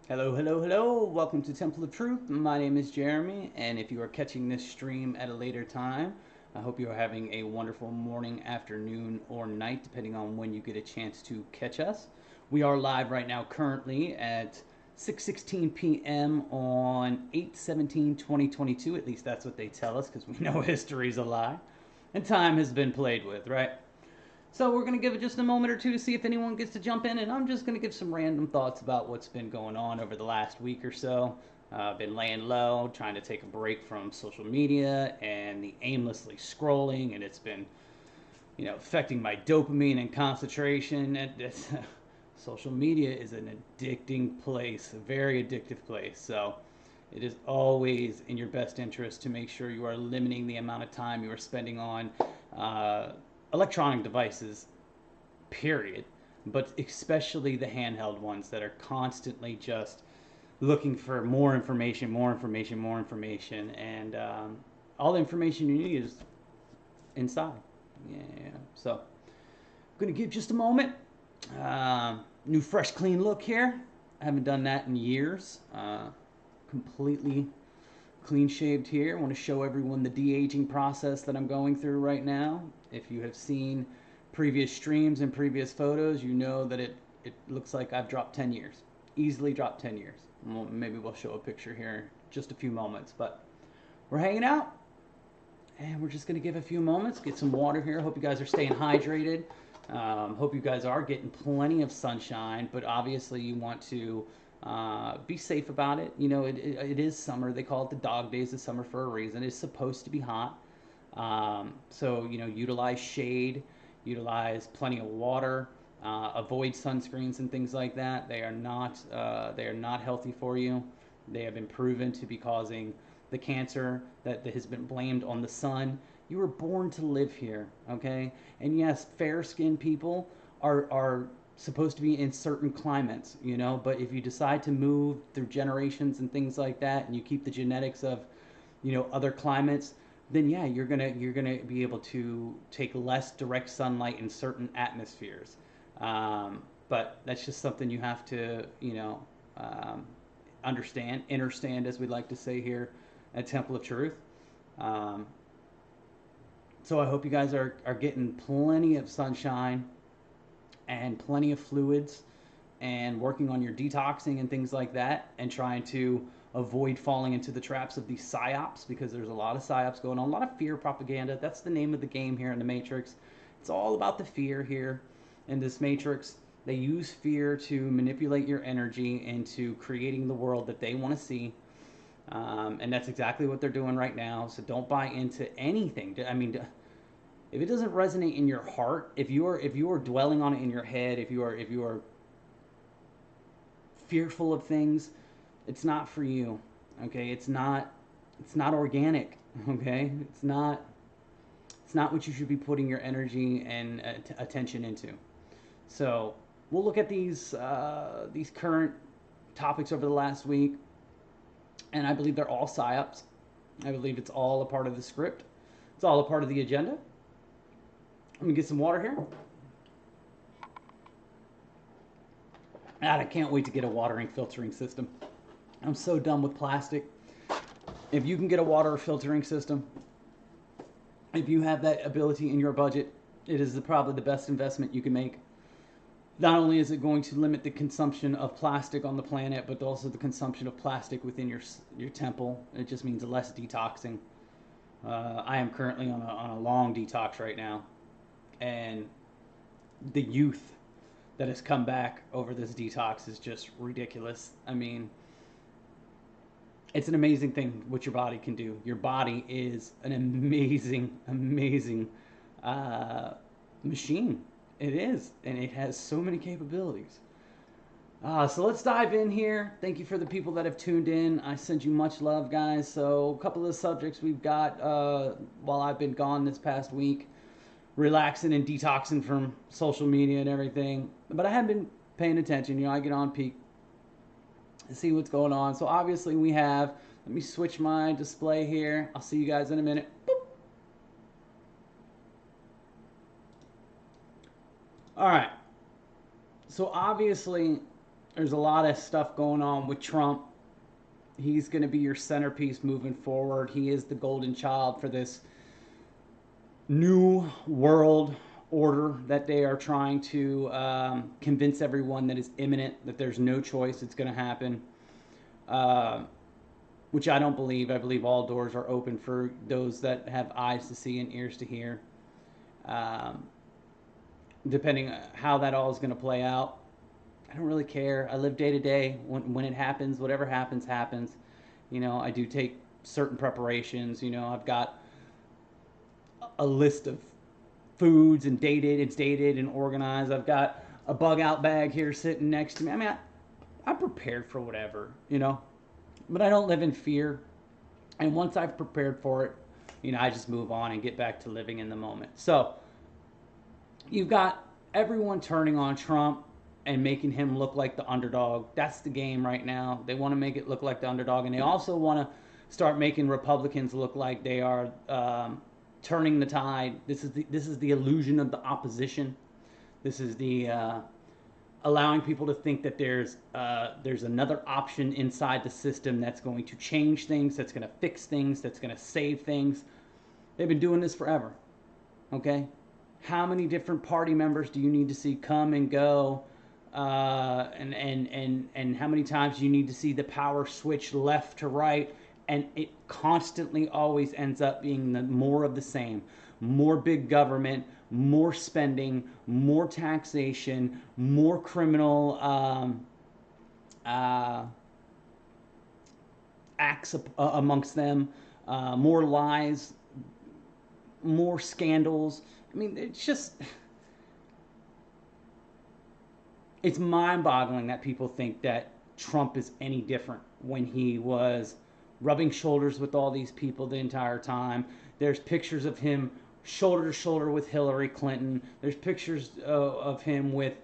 Hello, hello, hello. Welcome to Temple of Truth. My name is Jeremy, and if you are catching this stream at a later time, I hope you are having a wonderful morning, afternoon, or night, depending on when you get a chance to catch us. We are live right now currently at 6:16 p.m. on 8/17/2022. At least that's what they tell us, because we know history's a lie. And time has been played with, right? So we're going to give it just a moment or two to see if anyone gets to jump in, and I'm just going to give some random thoughts about what's been going on over the last week or so. I've been laying low, trying to take a break from social media and the aimlessly scrolling, and it's been, affecting my dopamine and concentration. Social media is an addicting place, a very addictive place. So it is always in your best interest to make sure you are limiting the amount of time you are spending on uh, electronic devices, period, but especially the handheld ones that are constantly just looking for more information, more information, more information, and all the information you need is inside. Yeah. So I'm gonna give just a moment. New, fresh, clean look here. I haven't done that in years. Completely clean shaved here. I want to show everyone the de-aging process that I'm going through right now. If you have seen previous streams and previous photos, you know that it looks like I've dropped 10 years. Easily dropped 10 years. Well, maybe we'll show a picture here in just a few moments, but we're hanging out and we're just going to give a few moments, get some water here. Hope you guys are staying hydrated. Hope you guys are getting plenty of sunshine, but obviously you want to be safe about it. It is summer. They call it the dog days of summer for a reason. It's supposed to be hot. So, utilize shade, utilize plenty of water, avoid sunscreens and things like that. They are not healthy for you. They have been proven to be causing the cancer that has been blamed on the sun. You were born to live here, okay? And yes, fair-skinned people are supposed to be in certain climates, but if you decide to move through generations and things like that, and you keep the genetics of, other climates, then yeah, you're gonna be able to take less direct sunlight in certain atmospheres. But that's just something you have to, understand, as we like to say here at Temple of Truth. Um, so I hope you guys are getting plenty of sunshine and plenty of fluids and working on your detoxing and things like that and trying to avoid falling into the traps of these psyops, because there's a lot of psyops going on, a lot of fear propaganda. That's the name of the game here in the Matrix. It's all about the fear here in this Matrix. They use fear to manipulate your energy into creating the world that they want to see. And that's exactly what they're doing right now. So don't buy into anything. I mean, if it doesn't resonate in your heart, if you are dwelling on it in your head, if you are fearful of things, it's not for you. Okay, it's not organic. Okay, it's not what you should be putting your energy and attention into. So we'll look at these current topics over the last week, and I believe they're all psyops. I believe it's all a part of the script. It's all a part of the agenda. Let me get some water here. God, I can't wait to get a watering filtering system. I'm so done with plastic. If you can get a water filtering system, if you have that ability in your budget, it is probably the best investment you can make. Not only is it going to limit the consumption of plastic on the planet, but also the consumption of plastic within your temple. It just means less detoxing. I am currently on a long detox right now, and the youth that has come back over this detox is just ridiculous. I mean, it's an amazing thing what your body can do. Your body is an amazing, amazing machine. It is, and it has so many capabilities. So let's dive in here. Thank you for the people that have tuned in. I send you much love, guys. So a couple of the subjects we've got while I've been gone this past week, relaxing and detoxing from social media and everything. But I have been paying attention. I get on peak and see what's going on. So obviously we have, let me switch my display here. I'll see you guys in a minute. Boop. All right. So obviously there's a lot of stuff going on with Trump. He's going to be your centerpiece moving forward. He is the golden child for this new world order that they are trying to convince everyone that is imminent, that there's no choice, it's going to happen. Which I don't believe. I believe all doors are open for those that have eyes to see and ears to hear. Depending on how that all is going to play out, I don't really care. I live day to day. When it happens, whatever happens, happens. You know, I do take certain preparations. You know, I've got a list of foods and it's dated and organized. I've got a bug out bag here sitting next to me. I mean, I'm prepared for whatever, you know, but I don't live in fear. And once I've prepared for it, you know, I just move on and get back to living in the moment. So you've got everyone turning on Trump and making him look like the underdog. That's the game right now. They want to make it look like the underdog, and they also want to start making Republicans look like they are turning the tide. This is the illusion of the opposition. This is the allowing people to think that there's another option inside the system that's going to change things, that's going to fix things, that's going to save things. They've been doing this forever. Okay? How many different party members do you need to see come and go? And how many times do you need to see the power switch left to right? And it constantly always ends up being more of the same. More big government, more spending, more taxation, more criminal acts amongst them, more lies, more scandals. I mean, it's mind-boggling that people think that Trump is any different when he was rubbing shoulders with all these people the entire time. There's pictures of him shoulder to shoulder with Hillary Clinton. There's pictures of him with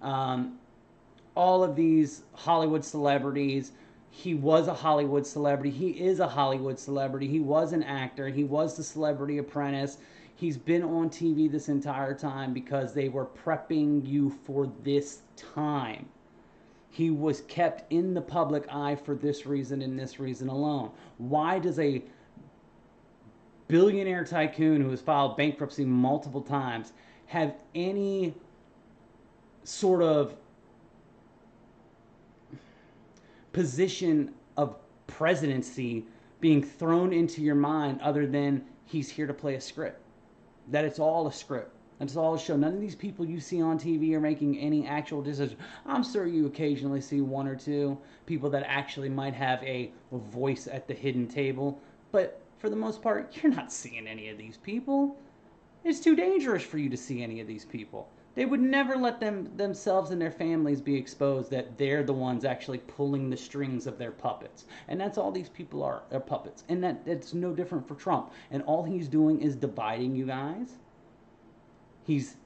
all of these Hollywood celebrities. He was a Hollywood celebrity. He is a Hollywood celebrity. He was an actor. He was the Celebrity Apprentice. He's been on TV this entire time because they were prepping you for this time. He was kept in the public eye for this reason and this reason alone. Why does a billionaire tycoon who has filed bankruptcy multiple times have any sort of position of presidency being thrown into your mind other than he's here to play a script? That it's all a script. That's all a show. None of these people you see on TV are making any actual decisions. I'm sure you occasionally see one or two people that actually might have a voice at the hidden table. But for the most part, you're not seeing any of these people. It's too dangerous for you to see any of these people. They would never let themselves and their families be exposed that they're the ones actually pulling the strings of their puppets. And that's all these people are puppets. And that's no different for Trump. And all he's doing is dividing you guys. He's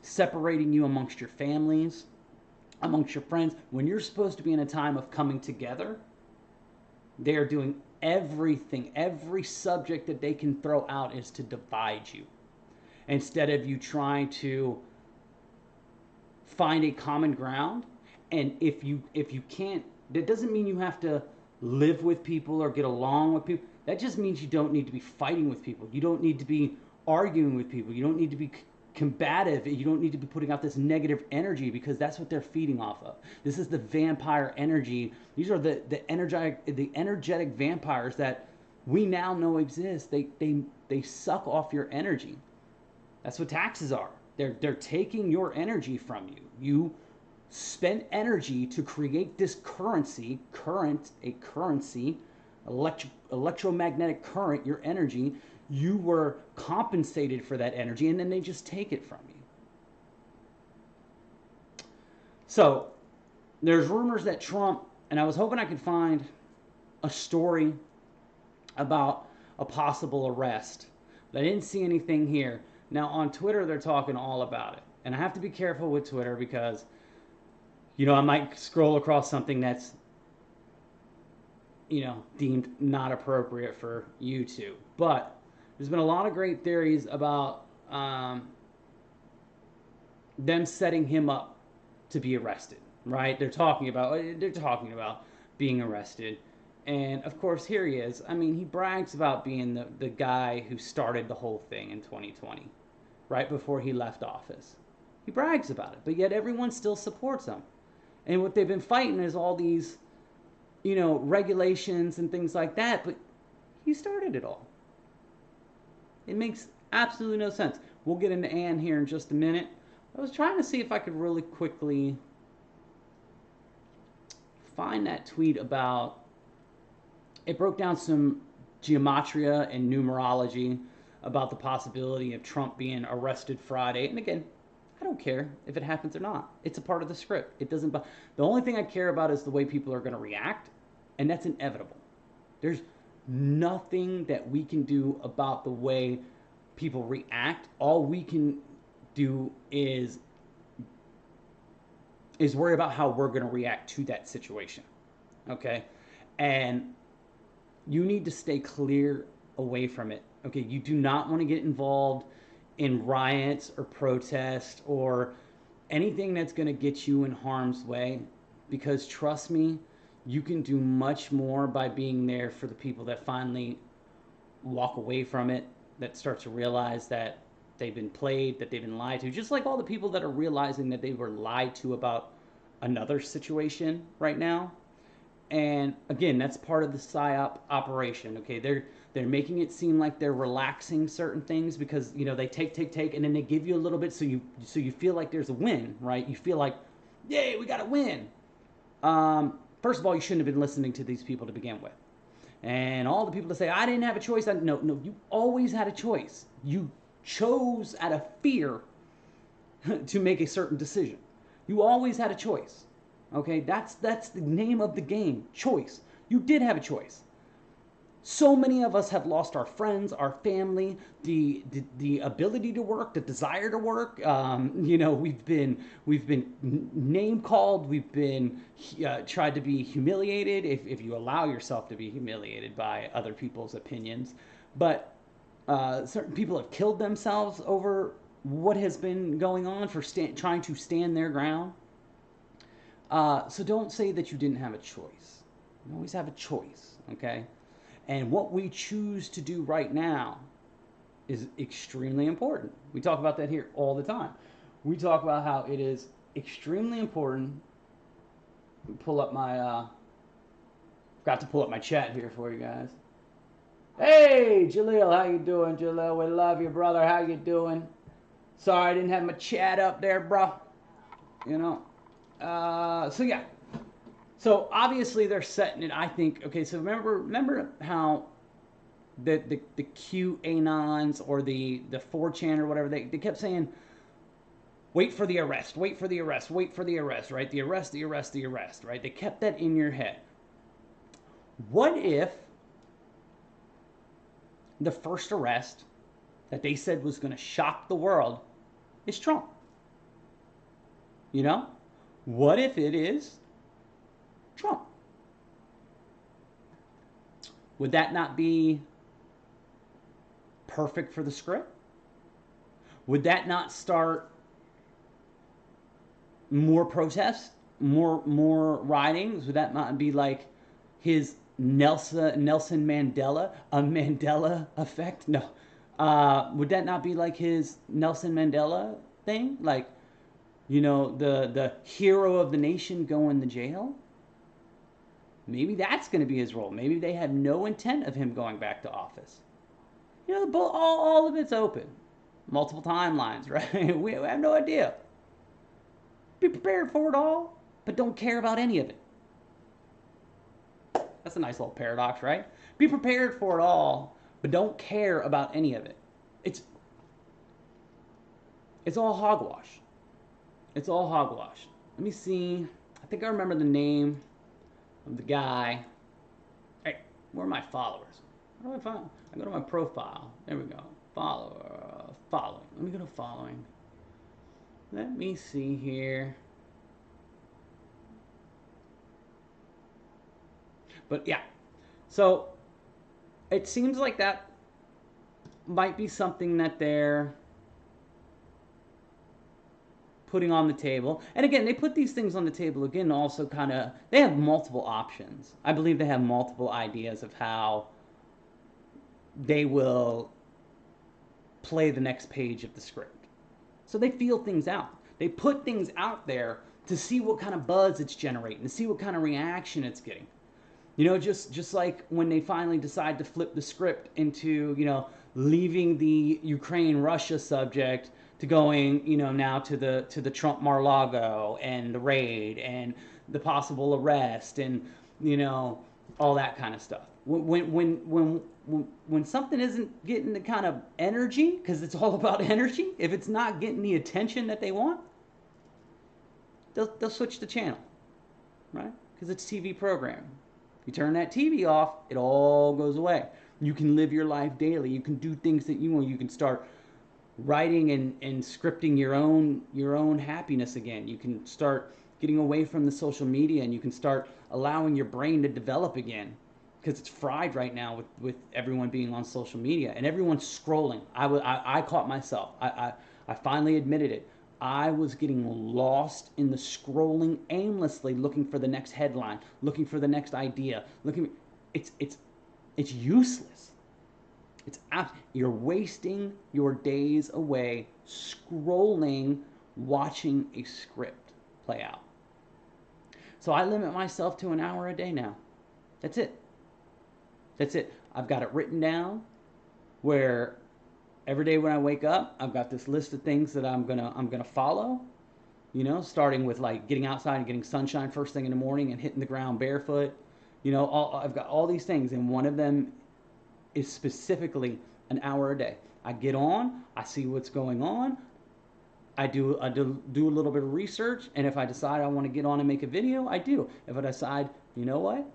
separating you amongst your families, amongst your friends. When you're supposed to be in a time of coming together, they are doing everything. Every subject that they can throw out is to divide you. Instead of you trying to find a common ground. And if you can't, that doesn't mean you have to live with people or get along with people. That just means you don't need to be fighting with people. You don't need to be arguing with people. You don't need to be combative. You don't need to be putting out this negative energy, because that's what they're feeding off of. This is the vampire energy. These are the energetic vampires that we now know exist. They suck off your energy. That's what taxes are. They're taking your energy from you. You spend energy to create this currency, electromagnetic current, your energy. You were compensated for that energy, and then they just take it from you. So there's rumors that Trump, and I was hoping I could find a story about a possible arrest, but I didn't see anything here. Now on Twitter, they're talking all about it. And I have to be careful with Twitter because, you know, I might scroll across something that's, you know, deemed not appropriate for YouTube. But there's been a lot of great theories about them setting him up to be arrested. right? They're talking about being arrested. And of course, here he is. I mean, he brags about being the guy who started the whole thing in 2020, right before he left office. He brags about it, but yet everyone still supports him. And what they've been fighting is all these, regulations and things like that, but he started it all. It makes absolutely no sense. We'll get into Ann here in just a minute. I was trying to see if I could really quickly find that tweet about it broke down some gematria and numerology about the possibility of Trump being arrested Friday. And again, I don't care if it happens or not. It's a part of the script. It doesn't. The only thing I care about is the way people are going to react, and that's inevitable. There's nothing that we can do about the way people react. All we can do is worry about how we're going to react to that situation. Okay? And you need to stay clear away from it. Okay? You do not want to get involved in riots or protests or anything that's going to get you in harm's way, because trust me, you can do much more by being there for the people that finally walk away from it, that start to realize that they've been played, that they've been lied to, just like all the people that are realizing that they were lied to about another situation right now. And again, that's part of the psyop operation. Okay, they're making it seem like they're relaxing certain things because they take, and then they give you a little bit so you feel like there's a win, right? You feel like, yay, we got a win. First of all, you shouldn't have been listening to these people to begin with. And all the people that say, I didn't have a choice. No, you always had a choice. You chose out of fear to make a certain decision. You always had a choice. Okay, that's the name of the game, choice. You did have a choice. So many of us have lost our friends, our family, the ability to work, the desire to work. We've been name called. We've been tried to be humiliated, if you allow yourself to be humiliated by other people's opinions. But certain people have killed themselves over what has been going on for trying to stand their ground. So don't say that you didn't have a choice. You always have a choice, okay? And what we choose to do right now is extremely important. We talk about that here all the time. We talk about how it is extremely important. Pull up my, got to pull up my chat here for you guys. Hey, Jaleel, how you doing, Jaleel? We love you, brother. How you doing? Sorry, I didn't have my chat up there, bro. So yeah. So obviously they're setting it, I think. Okay, so remember how the QAnons or the 4chan or whatever, they kept saying, wait for the arrest, wait for the arrest, wait for the arrest, right? The arrest, right? They kept that in your head. What if the first arrest that they said was going to shock the world is Trump? What if it is Trump? Would that not be perfect for the script? Would that not start more protests, more rioting? Would that not be like his Nelson Mandela, a Mandela effect? No. Would that not be like his Nelson Mandela thing? Like, the hero of the nation going to jail? Maybe that's going to be his role. Maybe they have no intent of him going back to office. All of it's open. Multiple timelines, right? We have no idea. Be prepared for it all, but don't care about any of it. That's a nice little paradox, right? Be prepared for it all, but don't care about any of it. It's all hogwash. It's all hogwash. Let me see. I think I remember the name of the guy. Hey, where are my followers? How do I find? I go to my profile. There we go. Following. Let me go to following. Let me see here. But yeah. So it seems like that might be something that they're putting on the table. And again, they put these things on the table again also kind of, they have multiple options. I believe they have multiple ideas of how they will play the next page of the script. So they feel things out. They put things out there to see what kind of buzz it's generating, to see what kind of reaction it's getting. You know, just like when they finally decide to flip the script into, you know, leaving the Ukraine-Russia subject to going, you know, now to the Trump Mar-a-Lago and the raid and the possible arrest and, you know, all that kind of stuff. When something isn't getting the kind of energy, because it's all about energy, if it's not getting the attention that they want, they'll switch the channel, right? Because it's TV programming. You turn that TV off, it all goes away. You can live your life daily. You can do things that you want. You can start writing and scripting your own happiness again. You can start getting away from the social media, and you can start allowing your brain to develop again, because it's fried right now with everyone being on social media and everyone's scrolling. I caught myself. I finally admitted it. I was getting lost in the scrolling aimlessly, looking for the next headline, looking for the next idea. It's useless. You're wasting your days away scrolling, watching a script play out. So I limit myself to an hour a day now. That's it. I've got it written down where every day when I wake up, I've got this list of things that I'm gonna follow. You know, starting with like getting outside and getting sunshine first thing in the morning and hitting the ground barefoot. You know, I've got all these things, and one of them is specifically an hour a day. I get on, I see what's going on. I do a little bit of research, and if I decide I want to get on and make a video, I do. If I decide, you know what,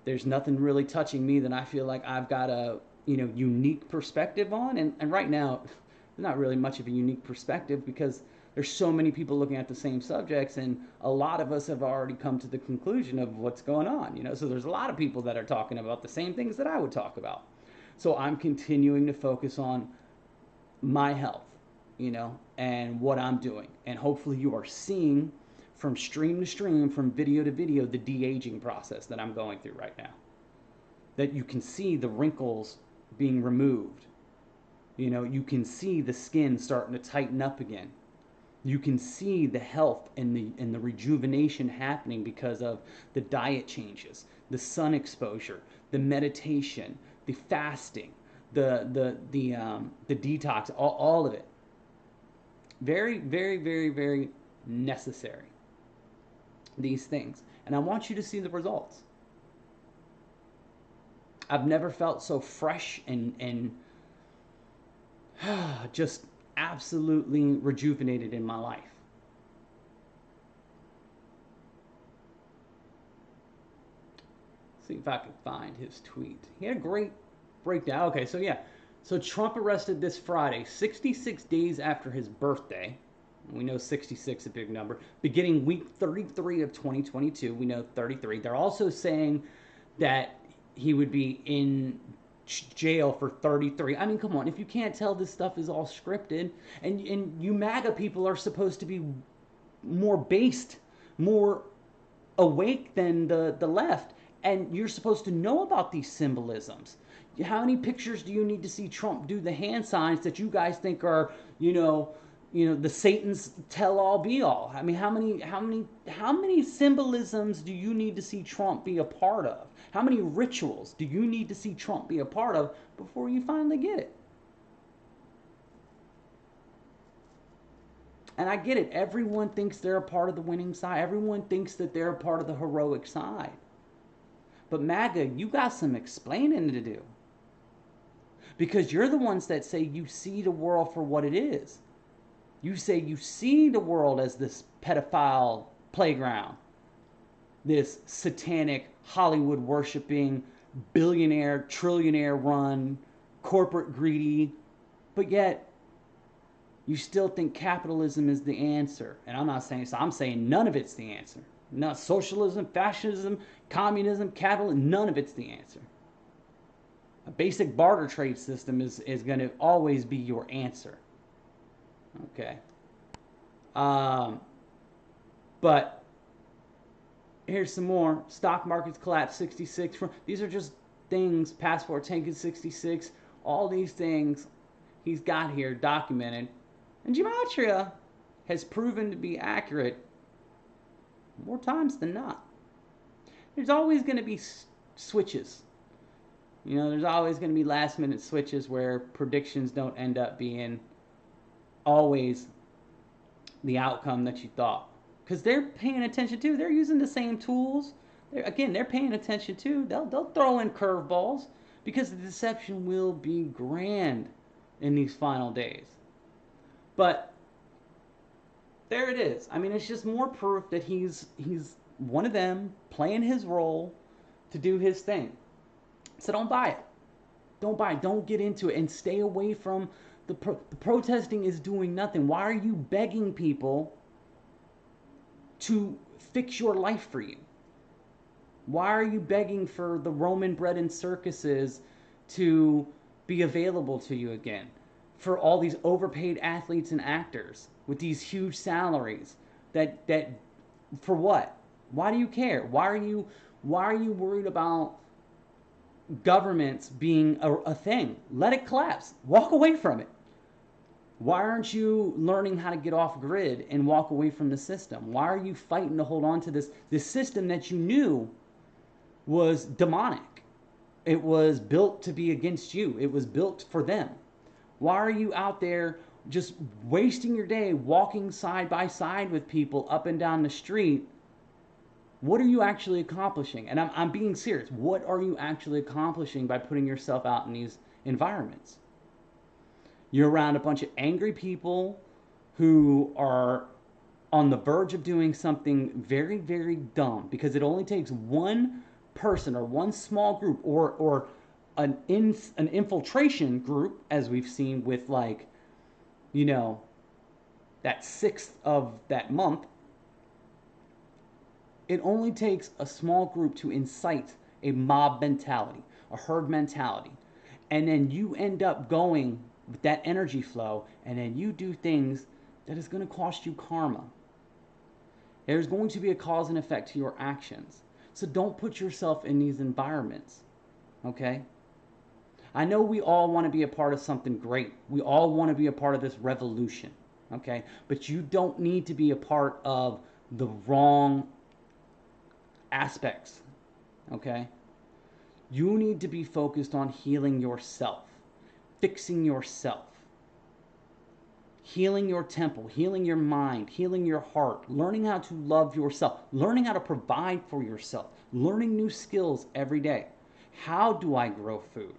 there's nothing really touching me that I feel like I've got a, you know, unique perspective on, and right now there's not really much of a unique perspective because there's so many people looking at the same subjects, and a lot of us have already come to the conclusion of what's going on, you know. So there's a lot of people that are talking about the same things that I would talk about. So I'm continuing to focus on my health, you know, and what I'm doing, and hopefully you are seeing from stream to stream, from video to video, the de-aging process that I'm going through right now. That you can see the wrinkles being removed. You know, you can see the skin starting to tighten up again. You can see the health and the rejuvenation happening because of the diet changes, the sun exposure, the meditation, the fasting, the detox, all of it. Very, very, very, very necessary. These things. And I want you to see the results. I've never felt so fresh and just absolutely rejuvenated in my life. See if I can find his tweet. He had a great breakdown. Okay, so yeah. So Trump arrested this Friday, 66 days after his birthday. We know 66 is a big number. Beginning week 33 of 2022, we know 33. They're also saying that he would be in jail for 33. I mean, come on. If you can't tell this stuff is all scripted, and you MAGA people are supposed to be more based, more awake than the left, and you're supposed to know about these symbolisms. How many pictures do you need to see Trump do the hand signs that you guys think are, you know, the Satan's tell-all be-all? I mean, how many symbolisms do you need to see Trump be a part of? How many rituals do you need to see Trump be a part of before you finally get it? And I get it. Everyone thinks they're a part of the winning side. Everyone thinks that they're a part of the heroic side. But MAGA, you got some explaining to do. Because you're the ones that say you see the world for what it is. You say you see the world as this pedophile playground, this satanic, Hollywood worshiping, billionaire, trillionaire run, corporate greedy, but yet you still think capitalism is the answer. And I'm not saying so. I'm saying none of it's the answer. Not socialism, fascism, communism, capitalism, none of it's the answer. A basic barter trade system is going to always be your answer. Okay. Um, but here's some more. Stock markets collapsed 66. These are just things. Passport taken 66. All these things he's got here documented. And gematria has proven to be accurate more times than not. There's always going to be switches. You know, there's always going to be last minute switches where predictions don't end up being always the outcome that you thought. Because they're paying attention too. They're using the same tools. They're paying attention too. They'll throw in curveballs because the deception will be grand in these final days. But there it is. I mean, it's just more proof that he's one of them playing his role to do his thing. So don't buy it. Don't buy it. Don't get into it and stay away from the protesting is doing nothing. Why are you begging people to fix your life for you? Why are you begging for the Roman bread and circuses to be available to you again? For all these overpaid athletes and actors with these huge salaries that for what? Why do you care? Why are you worried about governments being a thing? Let it collapse. Walk away from it. Why aren't you learning how to get off grid and walk away from the system? Why are you fighting to hold on to this system that you knew was demonic? It was built to be against you. It was built for them. Why are you out there just wasting your day walking side by side with people up and down the street? What are you actually accomplishing? And I'm being serious. What are you actually accomplishing by putting yourself out in these environments? You're around a bunch of angry people who are on the verge of doing something very, very dumb, because it only takes one person or one small group or an infiltration group, as we've seen with, like, you know, that 6th of that month. It only takes a small group to incite a mob mentality, a herd mentality. And then you end up going with that energy flow, and then you do things that is going to cost you karma. There's going to be a cause and effect to your actions. So don't put yourself in these environments, okay? I know we all want to be a part of something great. We all want to be a part of this revolution, okay? But you don't need to be a part of the wrong aspects, okay? You need to be focused on healing yourself, fixing yourself, healing your temple, healing your mind, healing your heart, learning how to love yourself, learning how to provide for yourself, learning new skills every day. How do I grow food?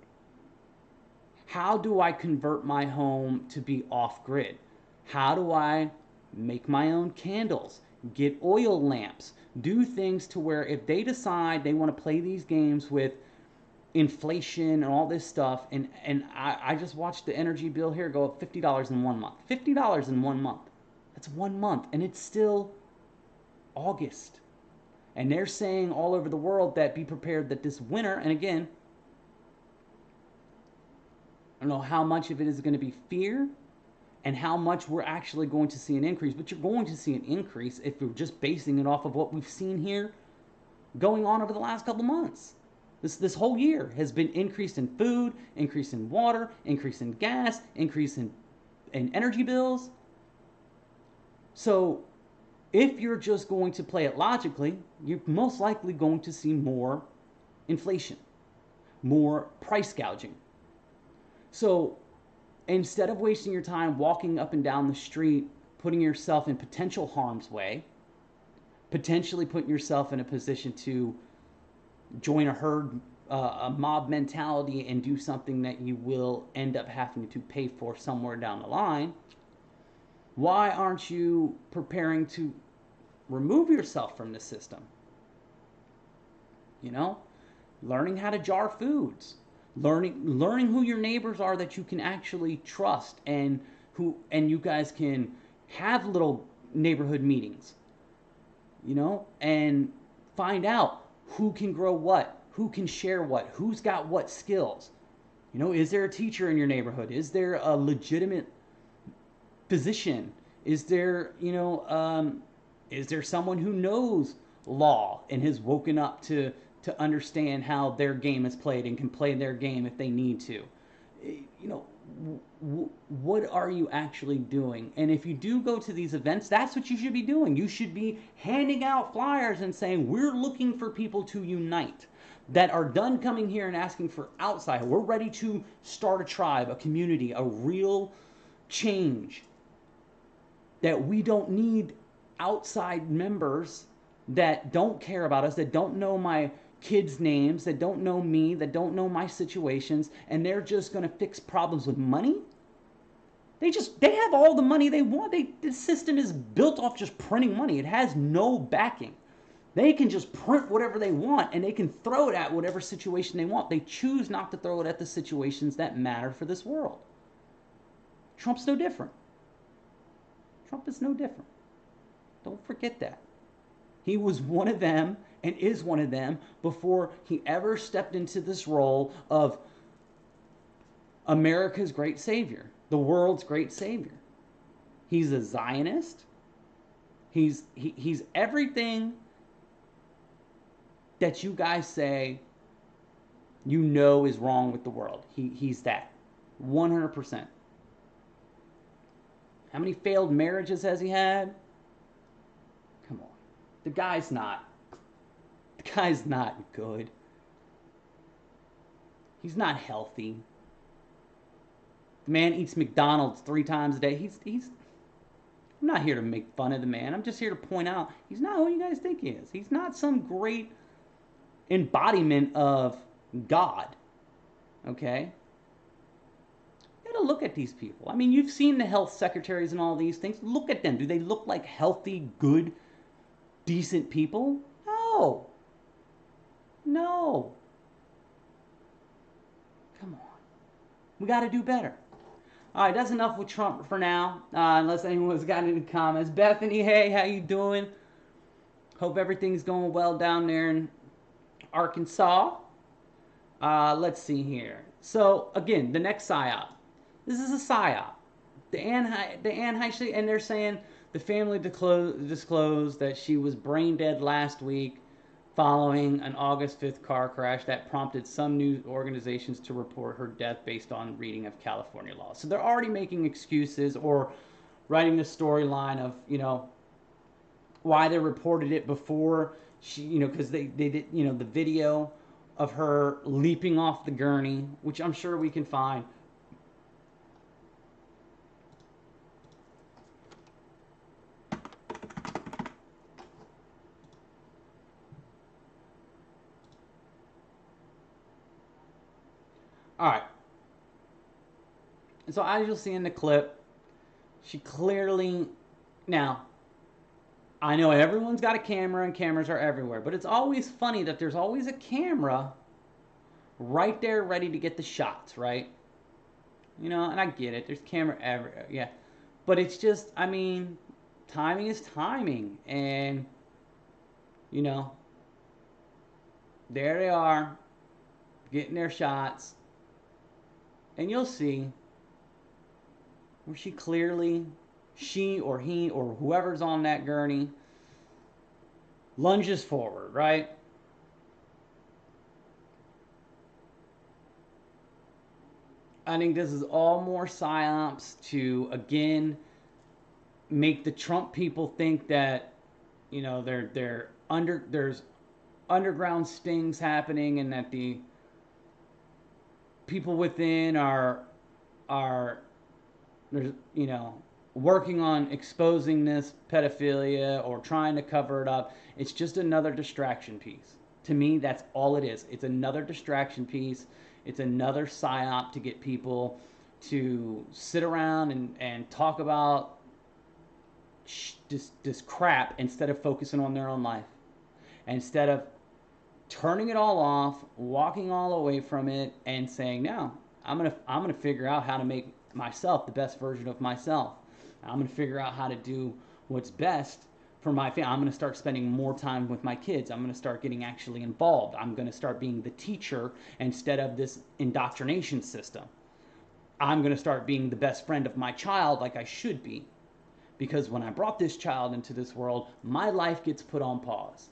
How do I convert my home to be off-grid? How do I make my own candles, get oil lamps, do things to where if they decide they want to play these games with inflation and all this stuff, and I just watched the energy bill here go up $50 in 1 month. $50 in 1 month. That's 1 month, and it's still August. And they're saying all over the world that be prepared that this winter, and again, I don't know how much of it is going to be fear and how much we're actually going to see an increase, but you're going to see an increase if you're just basing it off of what we've seen here going on over the last couple months. This whole year has been increase in food, increase in water, increase in gas, increase in energy bills. So if you're just going to play it logically, you're most likely going to see more inflation, more price gouging. So instead of wasting your time walking up and down the street, putting yourself in potential harm's way, potentially putting yourself in a position to join a herd, a mob mentality, and do something that you will end up having to pay for somewhere down the line, why aren't you preparing to remove yourself from the system? You know, learning how to jar foods, learning who your neighbors are that you can actually trust, and you guys can have little neighborhood meetings, you know, and find out who can grow what, who can share what, who's got what skills. You know, is there a teacher in your neighborhood? Is there a legitimate physician Is there, is there someone who knows law and has woken up to understand how their game is played and can play their game if they need to? You know, what are you actually doing? And if you do go to these events, that's what you should be doing. You should be handing out flyers and saying, we're looking for people to unite that are done coming here and asking for outside. We're ready to start a tribe, a community, a real change. That we don't need outside members that don't care about us, that don't know my kids' names, that don't know me, that don't know my situations, and they're just going to fix problems with money. They have all the money they want. The system is built off just printing money. It has no backing. They can just print whatever they want and they can throw it at whatever situation they want. They choose not to throw it at the situations that matter for this world. Trump's no different. Trump is no different. Don't forget that. He was one of them and is one of them before he ever stepped into this role of America's great savior, the world's great savior. He's a Zionist. He's everything that you guys say is wrong with the world. He's that. 100%. How many failed marriages has he had? Come on. The guy's not good. He's not healthy. The man eats McDonald's 3 times a day. I'm not here to make fun of the man. I'm just here to point out he's not who you guys think he is. He's not some great embodiment of God. Okay? You gotta look at these people. I mean, you've seen the health secretaries and all these things. Look at them. Do they look like healthy, good, decent people? No. No. Come on. We gotta do better. All right, that's enough with Trump for now, unless anyone's got any comments. Bethany, hey, how you doing? Hope everything's going well down there in Arkansas. Let's see here. So, again, the next PSYOP. This is a PSYOP. The Heche, and they're saying the family disclosed that she was brain dead last week following an August 5th car crash that prompted some news organizations to report her death based on reading of California law. So they're already making excuses or writing the storyline of, why they reported it before she, because they did, the video of her leaping off the gurney, which I'm sure we can find. All right. And so as you'll see in the clip, she clearly, now, I know everyone's got a camera and cameras are everywhere, but it's always funny that there's always a camera right there ready to get the shots, right? And I get it. There's camera everywhere, yeah. But it's just, timing is timing. And, there they are, getting their shots. And you'll see where she or he or whoever's on that gurney lunges forward, right? I think this is all more psyops to, again, make the Trump people think that, there's underground stings happening and that the people within are working on exposing this pedophilia or trying to cover it up. It's just another distraction piece. To me, that's all it is. It's another distraction piece. It's another psyop to get people to sit around and talk about this crap instead of focusing on their own life. Instead of turning it all off, walking all away from it, and saying, no, I'm gonna figure out how to make myself the best version of myself. I'm gonna figure out how to do what's best for my family. I'm gonna start spending more time with my kids. I'm gonna start getting actually involved. I'm gonna start being the teacher instead of this indoctrination system. I'm gonna start being the best friend of my child like I should be. because when I brought this child into this world, my life gets put on pause.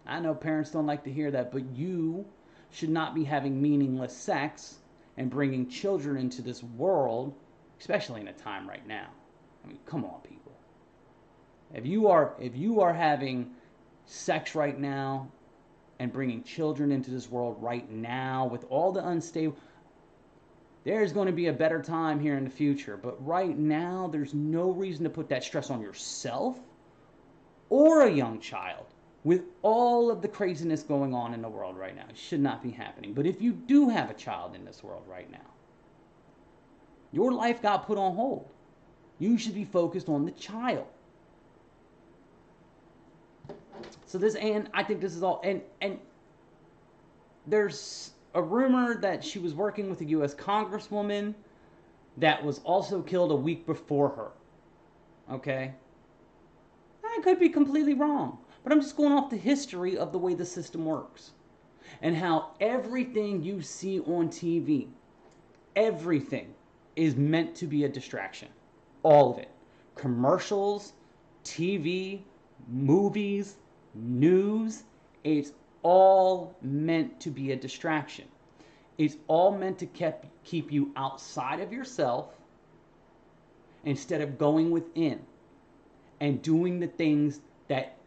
I know parents don't like to hear that, but you should not be having meaningless sex and bringing children into this world, especially in a time right now. I mean, come on, people. If you are having sex right now and bringing children into this world right now with all the unstable, there's going to be a better time here in the future. But right now, there's no reason to put that stress on yourself or a young child with all of the craziness going on in the world right now. It should not be happening. But if you do have a child in this world right now, your life got put on hold. You should be focused on the child. So this, and I think this is all, and there's a rumor that she was working with a U.S. congresswoman that was also killed a week before her. Okay? I could be completely wrong, but I'm just going off the history of the way the system works and how everything you see on TV, everything is meant to be a distraction. All of it. Commercials, TV, movies, news, it's all meant to be a distraction. It's all meant to keep you outside of yourself instead of going within and doing the things that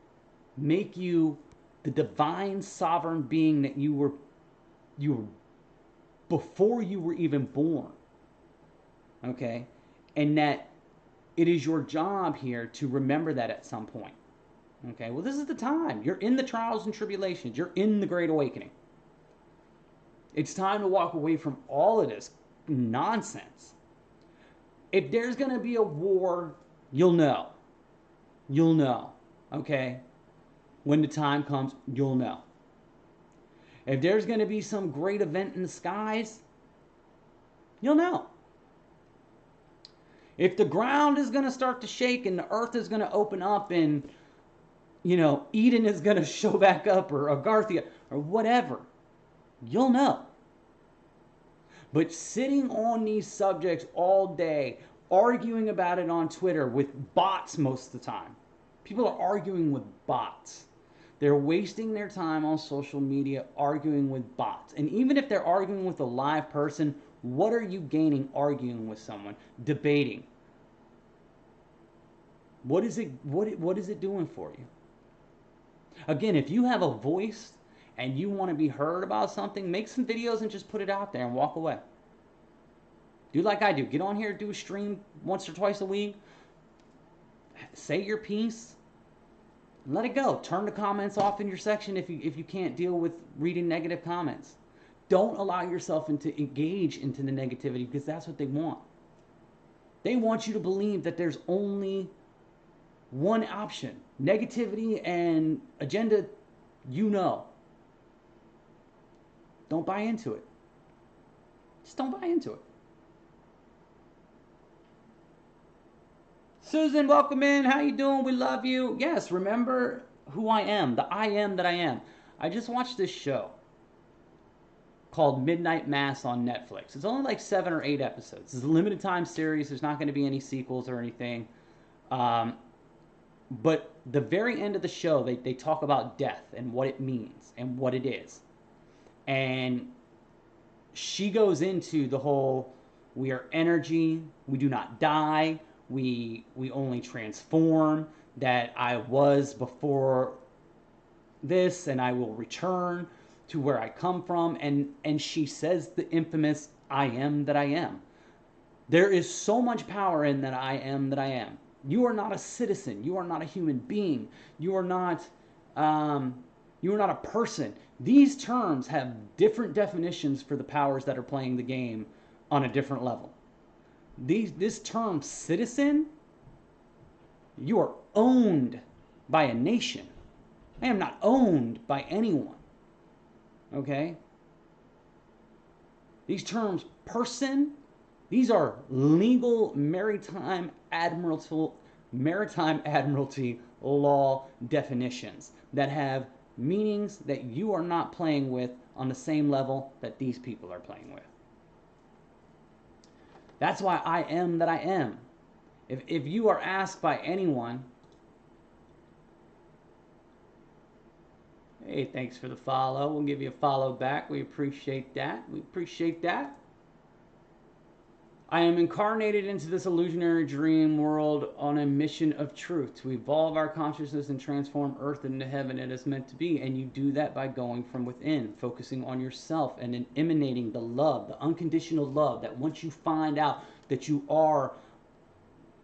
make you the divine sovereign being that you were before you were even born. Okay? And that it is your job here to remember that at some point. Okay, well, this is the time. You're in the trials and tribulations. You're in the Great Awakening. It's time to walk away from all of this nonsense. If there's going to be a war, you'll know. You'll know. Okay? When the time comes, you'll know. If there's going to be some great event in the skies, you'll know. If the ground is going to start to shake and the earth is going to open up and, you know, Eden is going to show back up or Agarthia or whatever, you'll know. But sitting on these subjects all day, arguing about it on Twitter with bots most of the time. People are arguing with bots. They're wasting their time on social media arguing with bots. And even if they're arguing with a live person, what are you gaining arguing with someone? Debating. What is it doing for you? Again, if you have a voice and you want to be heard about something, make some videos and just put it out there and walk away. Do like I do. Get on here, do a stream once or twice a week. Say your piece. Let it go. Turn the comments off in your section if you can't deal with reading negative comments. Don't allow yourself to engage into the negativity because that's what they want. They want you to believe that there's only one option. Negativity and agenda, you know. Don't buy into it. Just don't buy into it. Susan, welcome in. How you doing? We love you. Yes, remember who I am. The I am that I am. I just watched this show called Midnight Mass on Netflix. It's only like 7 or 8 episodes. It's a limited time series. There's not going to be any sequels or anything. But the very end of the show, they talk about death and what it means and what it is. And she goes into the whole, we are energy, we do not die, we only transform, that I was before this and I will return to where I come from. And she says the infamous, I am that I am. There is so much power in that I am that I am. You are not a citizen. You are not a human being. You are not a person. These terms have different definitions for the powers that are playing the game on a different level. This term citizen, you are owned by a nation. I am not owned by anyone. Okay? These terms person, these are legal maritime admiralty law definitions that have meanings that you are not playing with on the same level that these people are playing with. That's why I am that I am. If you are asked by anyone, hey, thanks for the follow. We'll give you a follow back. We appreciate that. We appreciate that. I am incarnated into this illusionary dream world on a mission of truth to evolve our consciousness and transform Earth into heaven it is meant to be. And you do that by going from within, focusing on yourself and then emanating the love, the unconditional love that once you find out that you are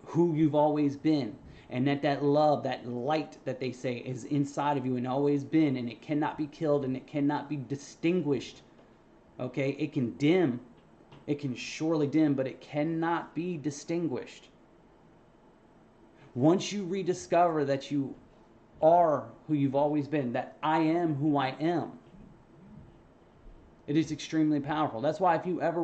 who you've always been, and that love, that light that they say is inside of you and always been, and it cannot be killed and it cannot be distinguished. Okay, it can dim. It can surely dim, but it cannot be distinguished. Once you rediscover that you are who you've always been, that I am who I am, it is extremely powerful. That's why if you ever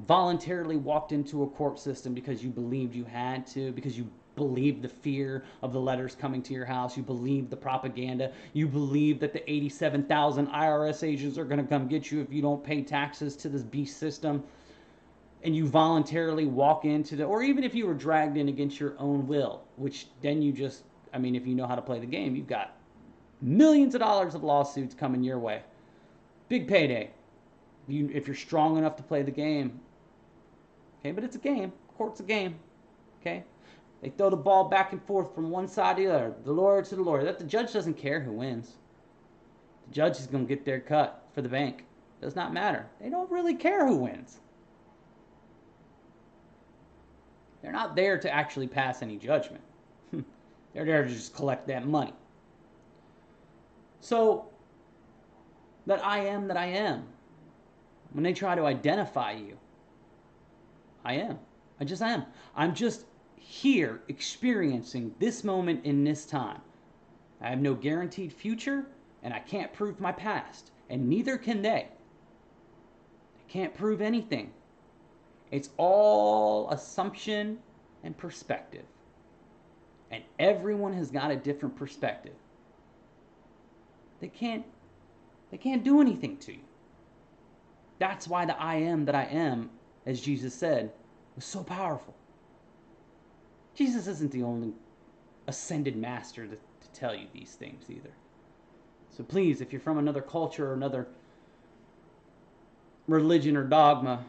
voluntarily walked into a court system because you believed you had to, because you believed the fear of the letters coming to your house, you believed the propaganda, you believed that the 87,000 IRS agents are going to come get you if you don't pay taxes to this beast system, and you voluntarily walk into or even if you were dragged in against your own will, which then you just, I mean, if you know how to play the game, you've got millions of dollars of lawsuits coming your way. Big payday. If you're strong enough to play the game. Okay, but it's a game. Court's a game. Okay? They throw the ball back and forth from one side to the other, the lawyer to the lawyer. That the judge doesn't care who wins. The judge is going to get their cut for the bank. Does not matter. They don't really care who wins. They're not there to actually pass any judgment. They're there to just collect that money. So, that I am. When they try to identify you, I am. I just am. I'm just here experiencing this moment in this time. I have no guaranteed future, and I can't prove my past, and neither can they. They can't prove anything. It's all assumption and perspective. And everyone has got a different perspective. They can't do anything to you. That's why the I am that I am, as Jesus said, was so powerful. Jesus isn't the only ascended master to tell you these things either. So please, if you're from another culture or another religion or dogma,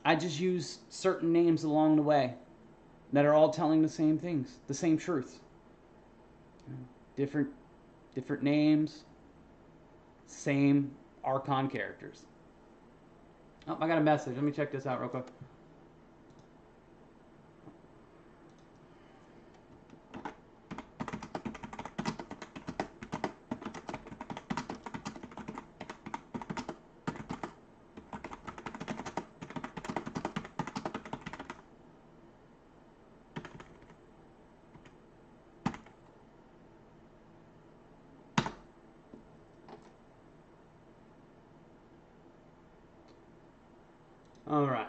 I just use certain names along the way that are all telling the same things, the same truths. Different names, same archon characters. Oh, I got a message. Let me check this out real quick. All right.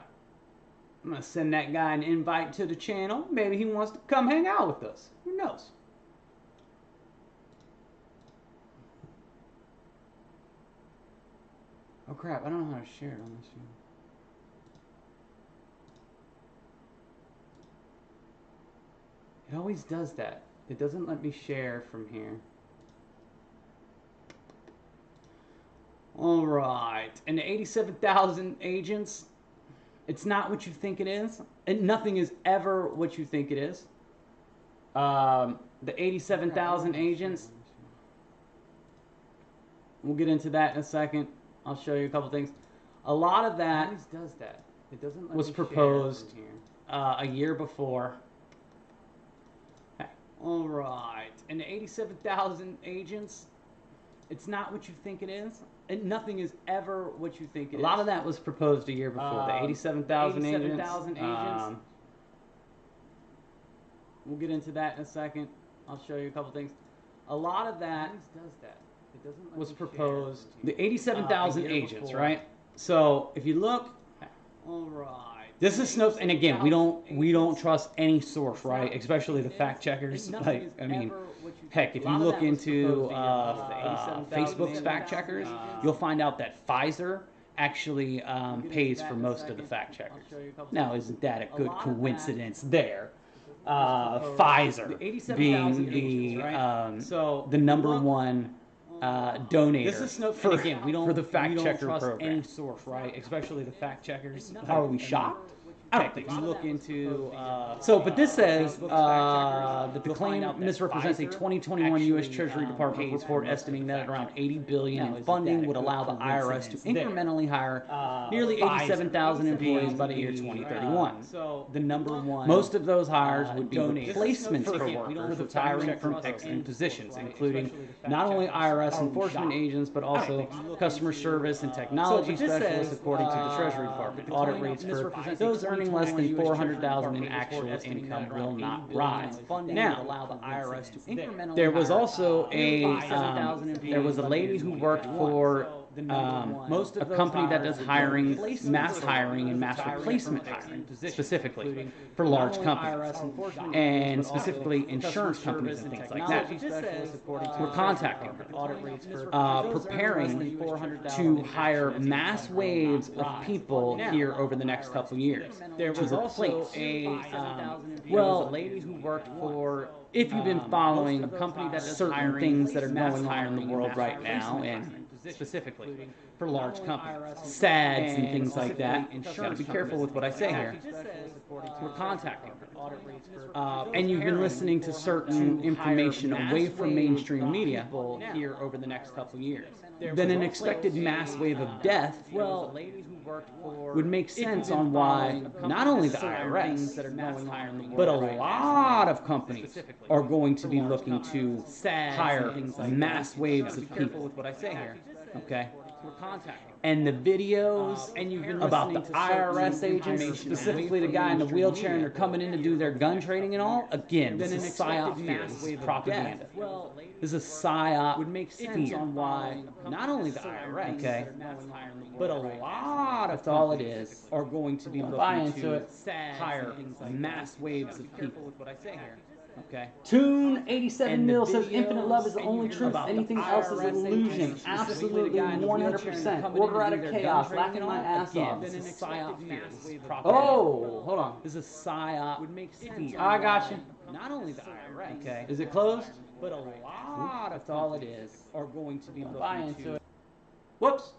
I'm going to send that guy an invite to the channel. Maybe he wants to come hang out with us. Who knows? Oh, crap. I don't know how to share it on this channel. It always does that. It doesn't let me share from here. All right. And the 87,000 agents, it's not what you think it is. And nothing is ever what you think it is. The 87,000 agents, we'll get into that in a second. I'll show you a couple things. A lot of that was proposed a year before. All right. And the 87,000 agents, it's not what you think it is. And nothing is ever what you think it is. A lot of that was proposed a year before. The 87,000 agents. We'll get into that in a second. I'll show you a couple things. A lot of that was proposed. The 87,000 agents, right? So if you look, all right. This is Snopes, and again, we don't trust any source, right? Especially the fact checkers. Like, I mean, heck, if you look into Facebook's fact checkers, you'll find out that Pfizer actually pays for most of the fact checkers. Now, isn't that a good coincidence there? Pfizer being the number one donator for the fact checker program. Any source, right? Especially the fact checkers. Are we shocked? I don't think You so. look into But this says that the claim misrepresents a 2021 U.S. Treasury Department report estimating that around $80 billion in funding would allow the IRS to incrementally hire nearly 87,000 employees by the year 2031. the number one. Most of those hires would be donators. replacements for We workers don't retiring from exiting positions, including not only IRS enforcement agents, but also customer service and technology specialists, according to the Treasury Department. Audit rates for those earning less than $400,000 in actual income will not rise. Now, there was also a lady who worked for a company that does hiring, mass hiring and mass replacement hiring, specifically for large companies, and specifically insurance companies and things like that. We're contacting her, preparing to hire mass waves of people here over the next couple years. There was also a lady who worked for. If you've been following certain things that are going on in the world right now, and specifically for large companies, SADs and things like that, gotta be careful with what I say here. We're contacting her, and you've been listening to certain information away from mainstream media here over the next couple years. Then an expected mass wave of death would make sense on why not only the IRS, but a lot of companies are going to be looking to hire mass waves of people. Okay? And the videos about the IRS agents, specifically the guy in the wheelchair, and they're coming in to do their gun trading and all, again, this is psyop fear. This is propaganda. This is psyop would make sense fear. on why Not only the IRS, okay, but a lot of that's all it is, are going to be buy looking into to it, hire like mass waves of people. Okay. Tune 87 And the mil says videos infinite love is the and only you truth. about the Anything else is IRS an illusion. agents, Absolutely, specifically the guy in the wheelchair 100%. coming in Order to out do of their chaos, gun laughing trading my and all. ass Again, off. then This an is psyop expected fear. mass This is wave of propaganda. death. Oh, hold on. This is psyop would make sense. I got you. Not only the IRS, Okay. Is it closed? but a lot That's all it is. are going to be Buy looking into to it. Whoops.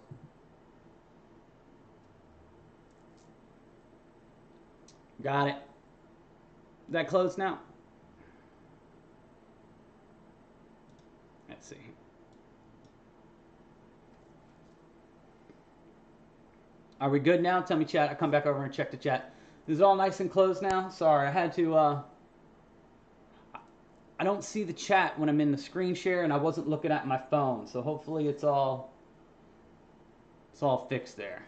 Got it. Is that closed now? Let's see. Are we good now? Tell me, chat. I'll come back over and check the chat. Is it all nice and closed now? Sorry, I had to, I don't see the chat when I'm in the screen share, and I wasn't looking at my phone, so hopefully it's all fixed there.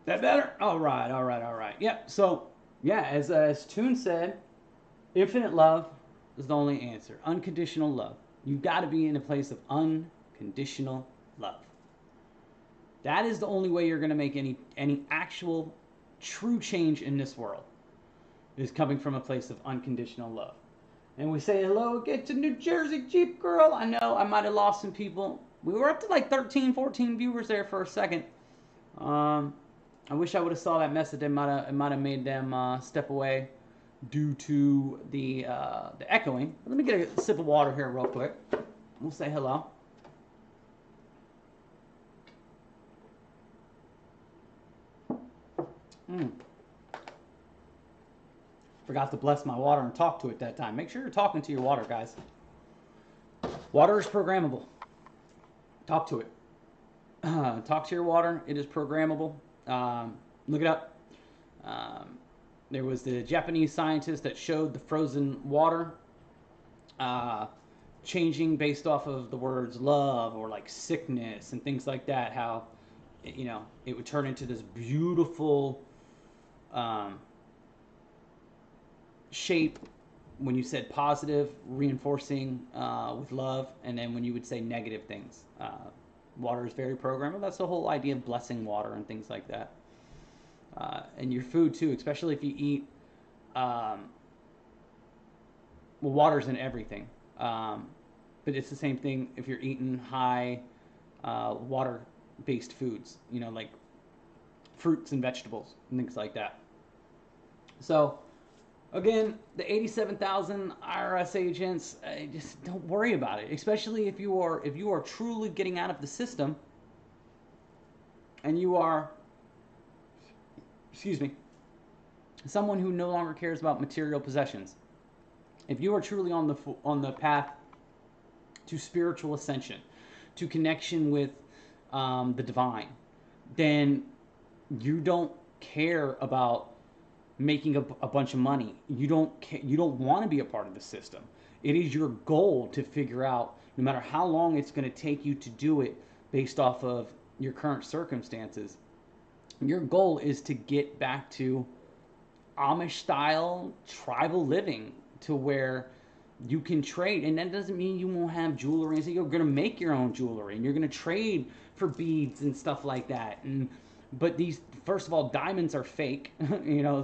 That better? All right. Yep, so, yeah, as Toon said, infinite love is the only answer. Unconditional love. You've got to be in a place of unconditional love. That is the only way you're going to make any actual true change in this world, is coming from a place of unconditional love. And we say hello again to New Jersey Jeep Girl. I know I might have lost some people. We were up to like 13, 14 viewers there for a second. I wish I would have saw that message. It might have made them step away due to the echoing. Let me get a sip of water here real quick. We'll say hello. Forgot to bless my water and talk to it that time. Make sure you're talking to your water, guys. Water is programmable. Talk to it. Talk to your water. It is programmable. Look it up. There was the Japanese scientist that showed the frozen water changing based off of the words love or like sickness and things like that. How, it would turn into this beautiful shape when you said positive, reinforcing with love, and then when you would say negative things. Water is very programmable. That's the whole idea of blessing water and things like that. And your food too, especially if you eat, water's in everything. But it's the same thing if you're eating high water based foods, like fruits and vegetables and things like that. So again, the 87,000 IRS agents, just don't worry about it. Especially if you are truly getting out of the system, and you are, excuse me, someone who no longer cares about material possessions. If you are truly on the path to spiritual ascension, to connection with the divine, then you don't care about making a bunch of money. You don't want to be a part of the system. It is your goal to figure out, no matter how long it's going to take you to do it based off of your current circumstances, your goal is to get back to Amish style tribal living, to where you can trade. And that doesn't mean you won't have jewelry. You're going to make your own jewelry, and you're going to trade for beads and stuff like that. But these, first of all, diamonds are fake,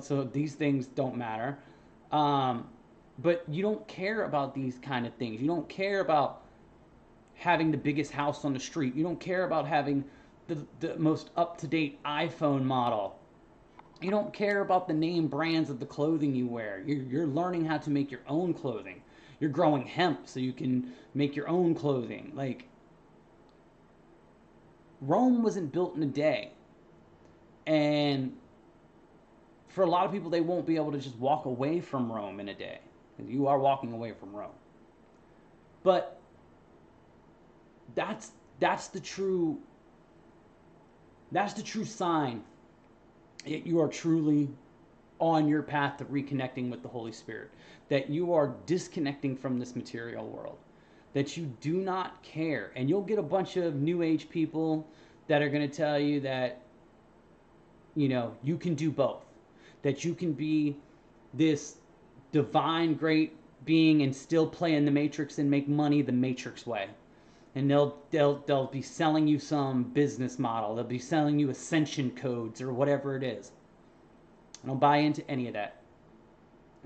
so these things don't matter. But you don't care about these kind of things. You don't care about having the biggest house on the street. You don't care about having the most up-to-date iPhone model. You don't care about the name brands of the clothing you wear. You're learning how to make your own clothing. You're growing hemp so you can make your own clothing. Like, Rome wasn't built in a day. And for a lot of people, they won't be able to just walk away from Rome in a day. Because you are walking away from Rome. But that's the true sign that you are truly on your path to reconnecting with the Holy Spirit. That you are disconnecting from this material world. That you do not care. And you'll get a bunch of New Age people that are going to tell you that, you can do both. That you can be this divine great being and still play in the Matrix and make money the Matrix way. And they'll be selling you some business model. They'll be selling you ascension codes or whatever it is. I don't buy into any of that.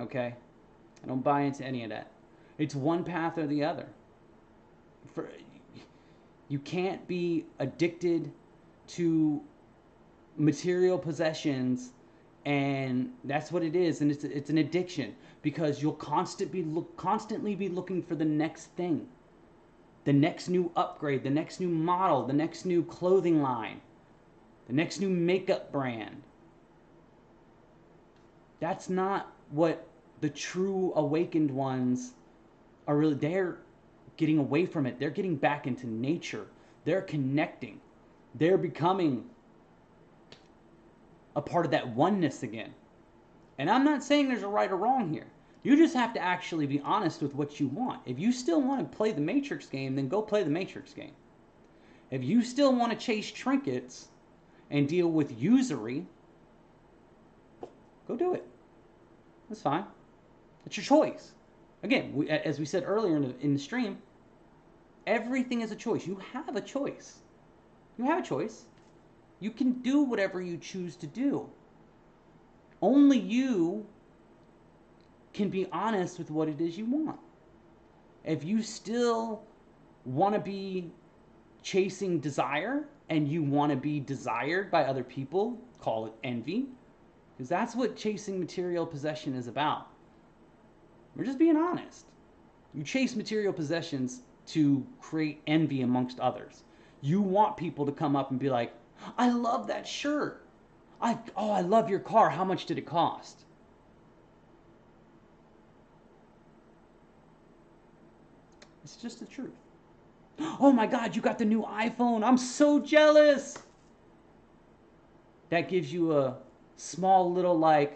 Okay? I don't buy into any of that. It's one path or the other. You can't be addicted to material possessions, and that's what it is. And it's an addiction, because you'll constantly be looking for the next thing. The next new upgrade, the next new model, the next new clothing line, the next new makeup brand. That's not what the true awakened ones are really. They're getting away from it. They're getting back into nature. They're connecting. They're becoming a part of that oneness again. And I'm not saying there's a right or wrong here. You just have to actually be honest with what you want. If you still want to play the Matrix game, then go play the Matrix game. If you still want to chase trinkets and deal with usury, go do it. That's fine. It's your choice. Again, as we said earlier in the stream, everything is a choice. You have a choice. You have a choice. You can do whatever you choose to do. Only you can be honest with what it is you want. If you still want to be chasing desire and you want to be desired by other people, call it envy, because that's what chasing material possession is about. We're just being honest. You chase material possessions to create envy amongst others. You want people to come up and be like, I love that shirt. I love your car. How much did it cost? It's just the truth. Oh my God, you got the new iPhone. I'm so jealous. That gives you a small little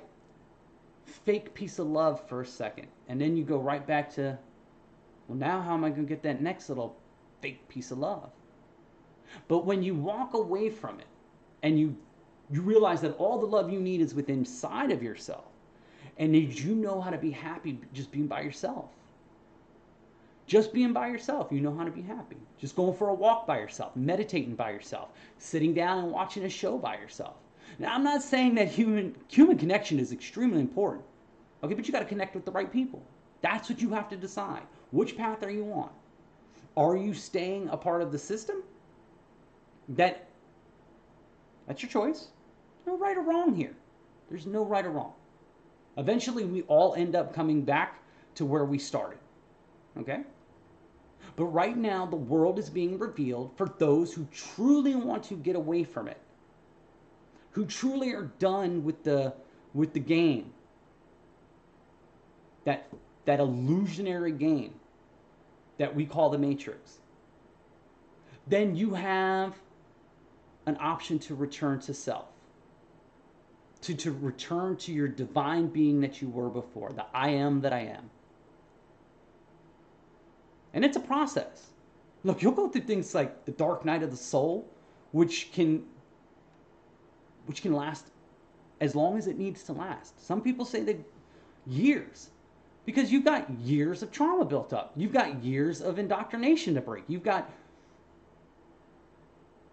fake piece of love for a second. And then you go right back to, well, now how am I going to get that next little fake piece of love? But when you walk away from it and you realize that all the love you need is within inside of yourself, and you know how to be happy just being by yourself. Just being by yourself, you know how to be happy. Just going for a walk by yourself, meditating by yourself, sitting down and watching a show by yourself. Now, I'm not saying that human connection is extremely important. Okay, but you got to connect with the right people. That's what you have to decide. Which path are you on? Are you staying a part of the system that That's your choice. No right or wrong here. There's no right or wrong. Eventually, we all end up coming back to where we started. Okay? But right now, the world is being revealed for those who truly want to get away from it, who truly are done with the game, that illusionary game that we call the Matrix. Then you have an option to return to self, to return to your divine being that you were before, the I am that I am. And it's a process. Look, you'll go through things like the dark night of the soul, which can last as long as it needs to last. Some people say that years, because you've got years of trauma built up. You've got years of indoctrination to break. You've got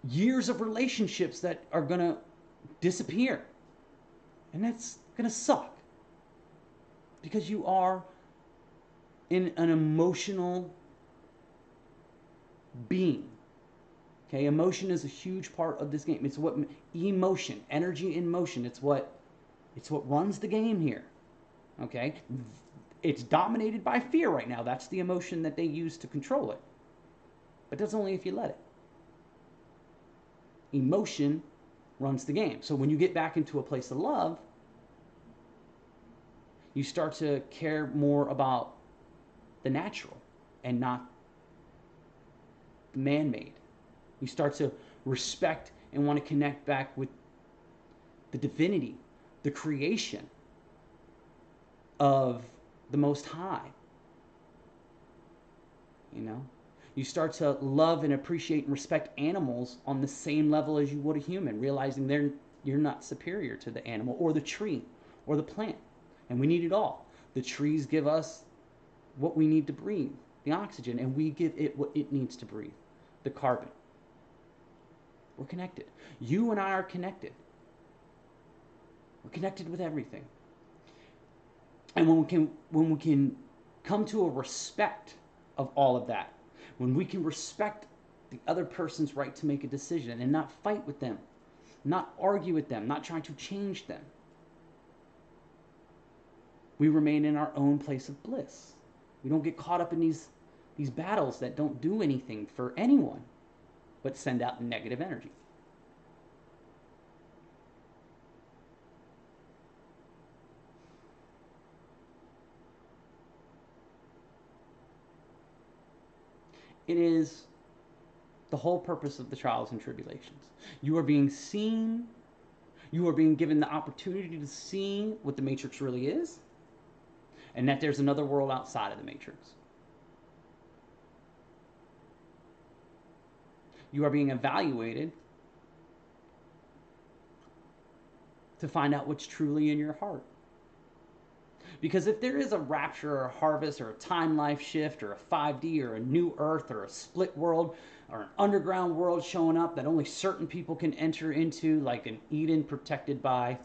years of relationships that are going to disappear. And that's going to suck. Because you are in an emotional being. Okay, emotion is a huge part of this game. It's what emotion, energy in motion. It's what runs the game here. Okay, it's dominated by fear right now. That's the emotion that they use to control it. But that's only if you let it. Emotion runs the game. So when you get back into a place of love, you start to care more about the natural and not the man-made. You start to respect and want to connect back with the divinity, the creation of the Most High. You know? You start to love and appreciate and respect animals on the same level as you would a human, realizing you're not superior to the animal or the tree or the plant. And we need it all. The trees give us what we need to breathe, the oxygen, and we give it what it needs to breathe, the carbon. We're connected. You and I are connected. We're connected with everything. And when we can come to a respect of all of that, when we can respect the other person's right to make a decision and not fight with them, not argue with them, not try to change them, we remain in our own place of bliss. We don't get caught up in these battles that don't do anything for anyone but send out negative energy. It is the whole purpose of the trials and tribulations. You are being seen. You are being given the opportunity to see what the Matrix really is, and that there's another world outside of the Matrix. You are being evaluated to find out what's truly in your heart. Because if there is a rapture or a harvest or a time life shift or a 5D or a new earth or a split world or an underground world showing up that only certain people can enter into, like an Eden protected by,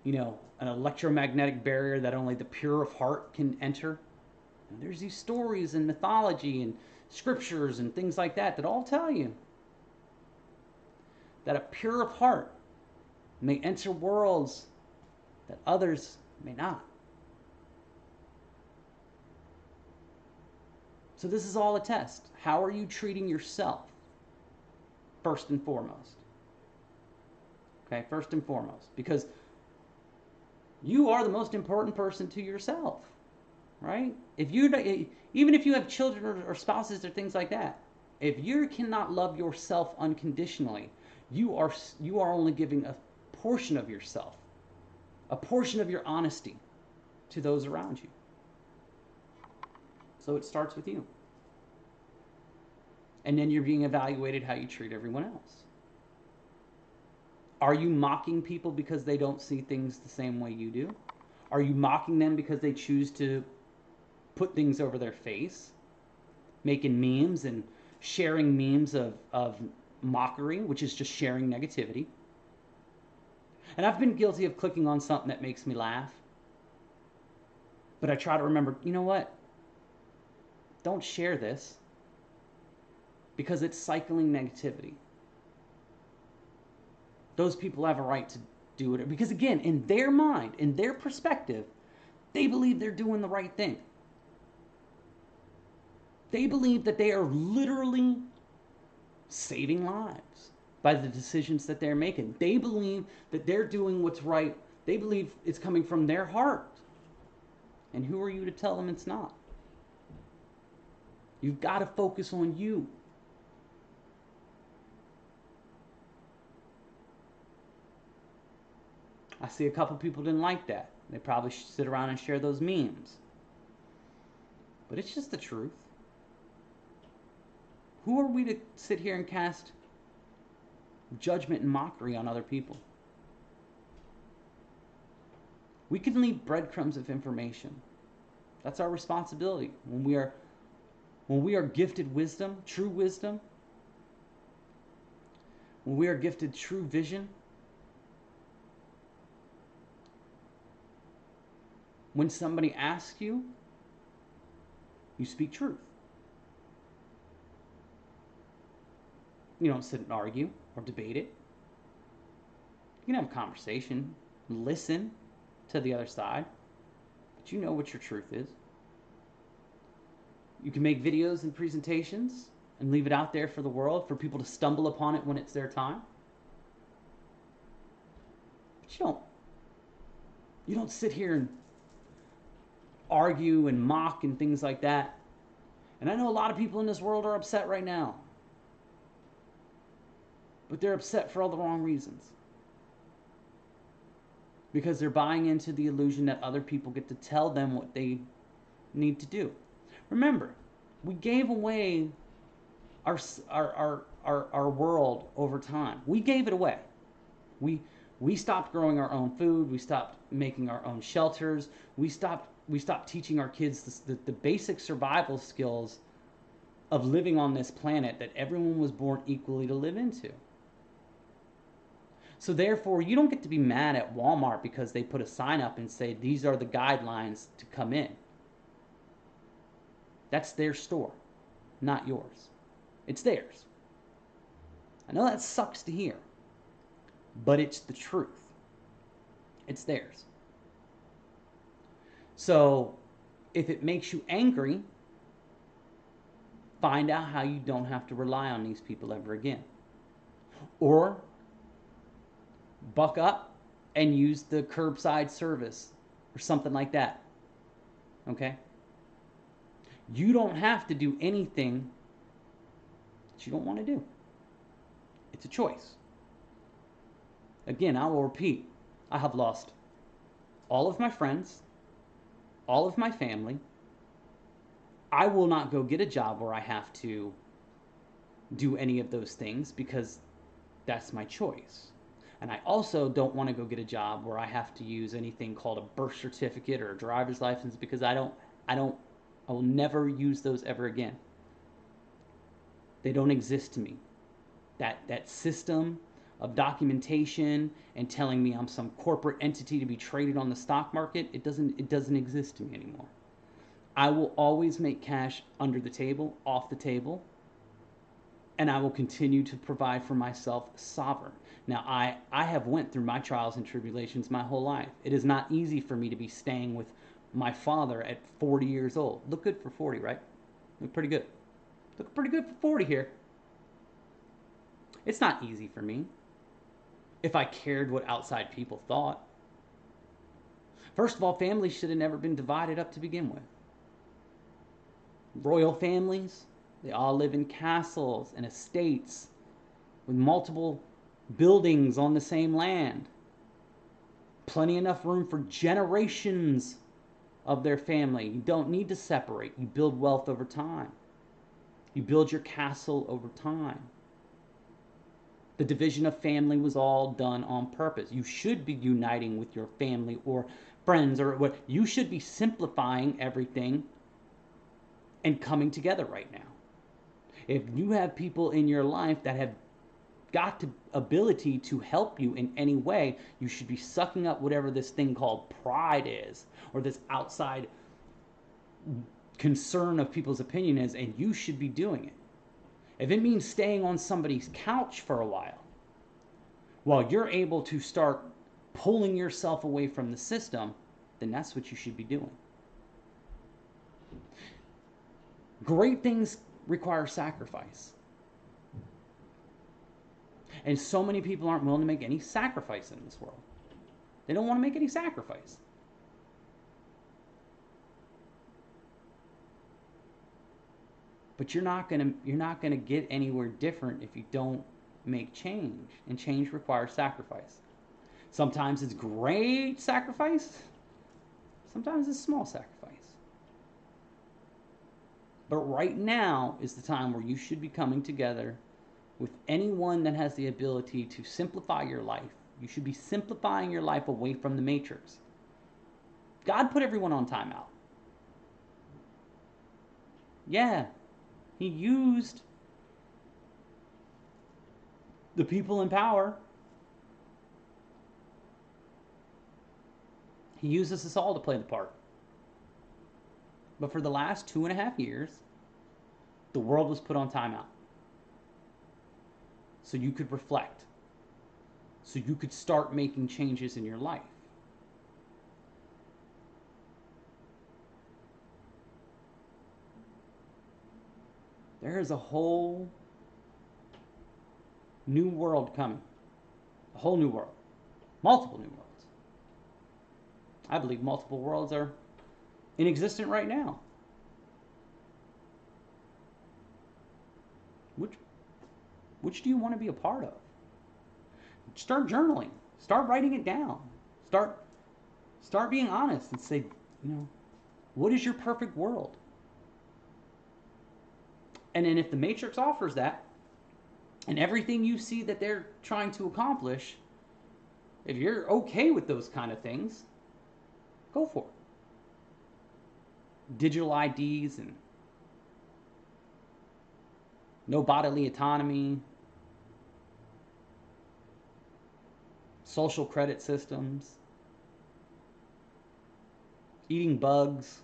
an electromagnetic barrier that only the pure of heart can enter. And there's these stories and mythology and scriptures and things like that all tell you that a pure of heart may enter worlds that others may not. So this is all a test. How are you treating yourself? First and foremost. Okay, first and foremost. Because you are the most important person to yourself. Right? Even if you have children or spouses or things like that, if you cannot love yourself unconditionally, you are only giving a portion of yourself, a portion of your honesty to those around you. So it starts with you. And then you're being evaluated how you treat everyone else. Are you mocking people because they don't see things the same way you do? Are you mocking them because they choose to put things over their face? Making memes and sharing memes of mockery, which is just sharing negativity. And I've been guilty of clicking on something that makes me laugh. But I try to remember, you know what? Don't share this, because it's cycling negativity. those people have a right to do it. Because again, in their mind, in their perspective, they believe they're doing the right thing. They believe that they are literally saving lives by the decisions that they're making. They believe that they're doing what's right. They believe it's coming from their heart. And who are you to tell them it's not? You've got to focus on you. I see a couple people didn't like that. They probably should sit around and share those memes. But it's just the truth. Who are we to sit here and cast judgment and mockery on other people? We can leave breadcrumbs of information. That's our responsibility. When we are gifted wisdom, true wisdom, when we are gifted true vision, when somebody asks you, you speak truth. You don't sit and argue or debate it. You can have a conversation, listen to the other side, but you know what your truth is. You can make videos and presentations and leave it out there for the world, for people to stumble upon it when it's their time. But you don't sit here and argue and mock and things like that. And I know a lot of people in this world are upset right now. But they're upset for all the wrong reasons. Because they're buying into the illusion that other people get to tell them what they need to do. Remember, we gave away our world over time. We gave it away. We stopped growing our own food. We stopped making our own shelters. We stopped teaching our kids the basic survival skills of living on this planet that everyone was born equally to live into. So therefore, you don't get to be mad at Walmart because they put a sign up and say, these are the guidelines to come in. That's their store, not yours. It's theirs. I know that sucks to hear, but it's the truth. It's theirs. So if it makes you angry, find out how you don't have to rely on these people ever again. Or buck up and use the curbside service or something like that. Okay? You don't have to do anything that you don't want to do. It's a choice. Again, I will repeat, I have lost all of my friends, all of my family. I will not go get a job where I have to do any of those things because that's my choice. And I also don't want to go get a job where I have to use anything called a birth certificate or a driver's license because I will never use those ever again. They don't exist to me. That system of documentation and telling me I'm some corporate entity to be traded on the stock market, it doesn't exist to me anymore. I will always make cash under the table, off the table, and I will continue to provide for myself sovereign. Now, I have went through my trials and tribulations my whole life. It is not easy for me to be staying with my father at 40 years old. Look good for 40, right? Look pretty good. Look pretty good for 40 here. It's not easy for me if I cared what outside people thought. First of all, families should have never been divided up to begin with. Royal families, they all live in castles and estates with multiple buildings on the same land. Plenty enough room for generations of their family. You don't need to separate. You build wealth over time. You build your castle over time. The division of family was all done on purpose. You should be uniting with your family or friends or what. You should be simplifying everything and coming together right now. If you have people in your life that have got the ability to help you in any way, you should be sucking up whatever this thing called pride is, or this outside concern of people's opinion is, and you should be doing it. If it means staying on somebody's couch for a while, while you're able to start pulling yourself away from the system, then that's what you should be doing. Great things require sacrifice. And so many people aren't willing to make any sacrifice in this world. They don't want to make any sacrifice. But you're not gonna get anywhere different if you don't make change. And change requires sacrifice. Sometimes it's great sacrifice. Sometimes it's small sacrifice. But right now is the time where you should be coming together with anyone that has the ability to simplify your life. You should be simplifying your life away from the matrix. God put everyone on timeout. Yeah, he used the people in power. He uses us all to play the part. But for the last 2.5 years, the world was put on timeout. So you could reflect. So you could start making changes in your life. There is a whole new world coming. A whole new world. Multiple new worlds. I believe multiple worlds are in existence right now. Which do you want to be a part of? Start journaling. Start writing it down. Start being honest and say, what is your perfect world? And then if the Matrix offers that, and everything you see that they're trying to accomplish, if you're okay with those kind of things, go for it. Digital IDs and no bodily autonomy, social credit systems, eating bugs.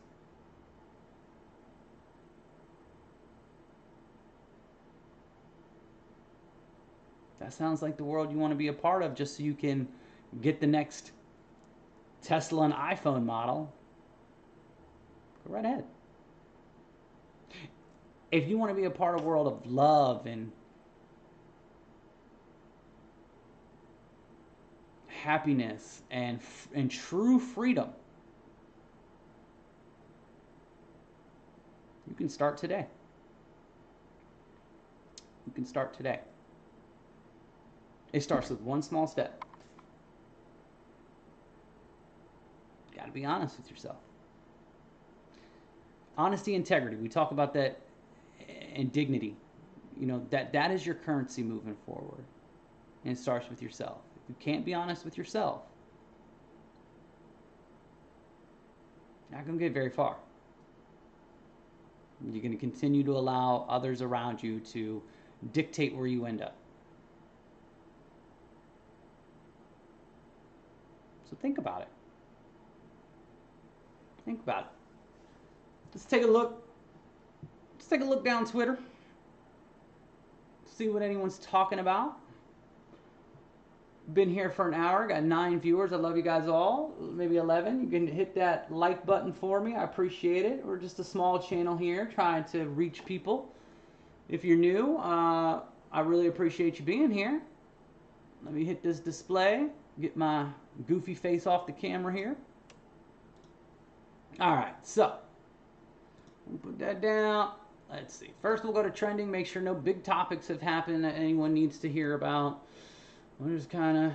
That sounds like the world you want to be a part of just so you can get the next Tesla and iPhone model. Go right ahead. If you want to be a part of a world of love and happiness and true freedom, you can start today. You can start today. It starts with one small step. You got to be honest with yourself. Honesty, integrity. We talk about that, and dignity. That is your currency moving forward. And it starts with yourself. If you can't be honest with yourself, you're not going to get very far. You're going to continue to allow others around you to dictate where you end up. So think about it. Think about it. Let's take a look. Let's take a look down Twitter. See what anyone's talking about. Been here for an hour. Got 9 viewers. I love you guys all. Maybe 11. You can hit that like button for me. I appreciate it. We're just a small channel here trying to reach people. If you're new, I really appreciate you being here. Let me hit this display. Get my goofy face off the camera here. All right, so we'll put that down. Let's see. First, we'll go to trending. Make sure no big topics have happened that anyone needs to hear about. We'll just kind of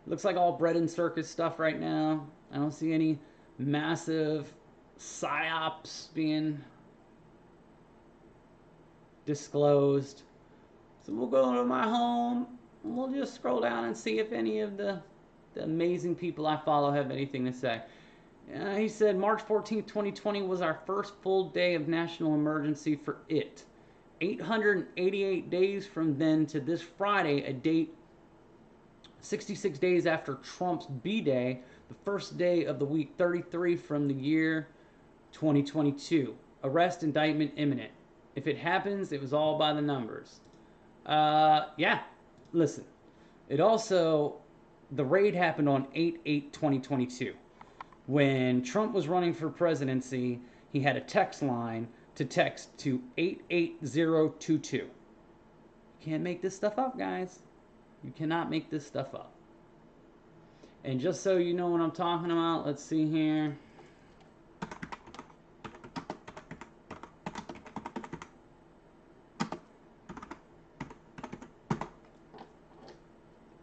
looks like all bread and circus stuff right now. I don't see any massive psyops being disclosed. So we'll go to my home. And we'll just scroll down and see if any of the amazing people I follow have anything to say. He said March 14th, 2020 was our first full day of national emergency for it. 888 days from then to this Friday, a date 66 days after Trump's B-Day, the first day of the week 33 from the year 2022. Arrest, indictment imminent. If it happens, it was all by the numbers. Yeah. listen, it also, the raid happened on 8/8/2022. When Trump was running for presidency, he had a text line to text to 88022. You can't make this stuff up, guys. You cannot make this stuff up. And just so you know what I'm talking about, let's see here.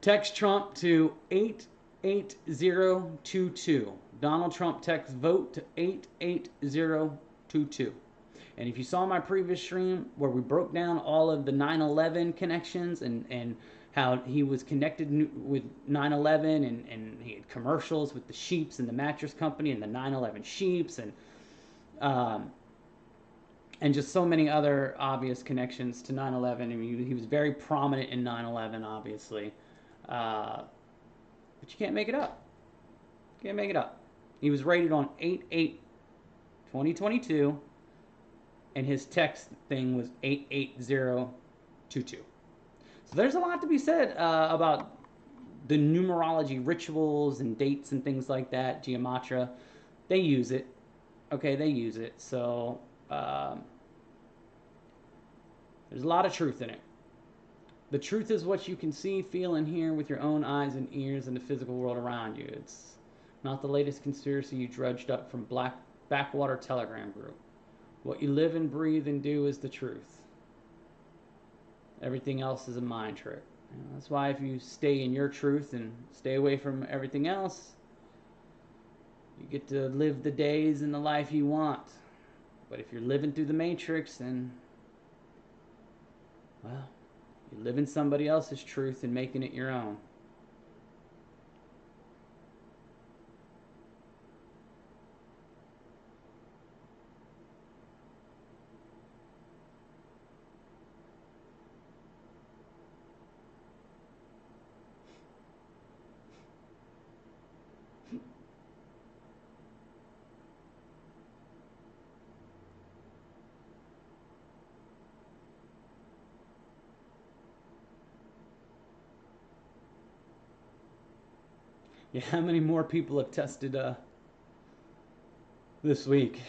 Text Trump to 88022. Donald Trump text vote to 88022. And if you saw my previous stream where we broke down all of the 9/11 connections and how he was connected with 9/11 and he had commercials with the sheeps and the mattress company and the 9/11 sheeps and just so many other obvious connections to 9/11. I mean, he was very prominent in 9/11, obviously. But you can't make it up. You can't make it up. He was rated on 8/8/2022, and his text thing was 88022. So there's a lot to be said about the numerology rituals and dates and things like that. Gematria, they use it. Okay, they use it. So there's a lot of truth in it. The truth is what you can see, feel, and hear with your own eyes and ears in the physical world around you. It's not the latest conspiracy you drudged up from backwater telegram group. What you live and breathe and do is the truth. Everything else is a mind trick. You know, that's why if you stay in your truth and stay away from everything else, you get to live the days and the life you want. But if you're living through the matrix, then, well, you're living somebody else's truth and making it your own. Yeah, how many more people have tested this week?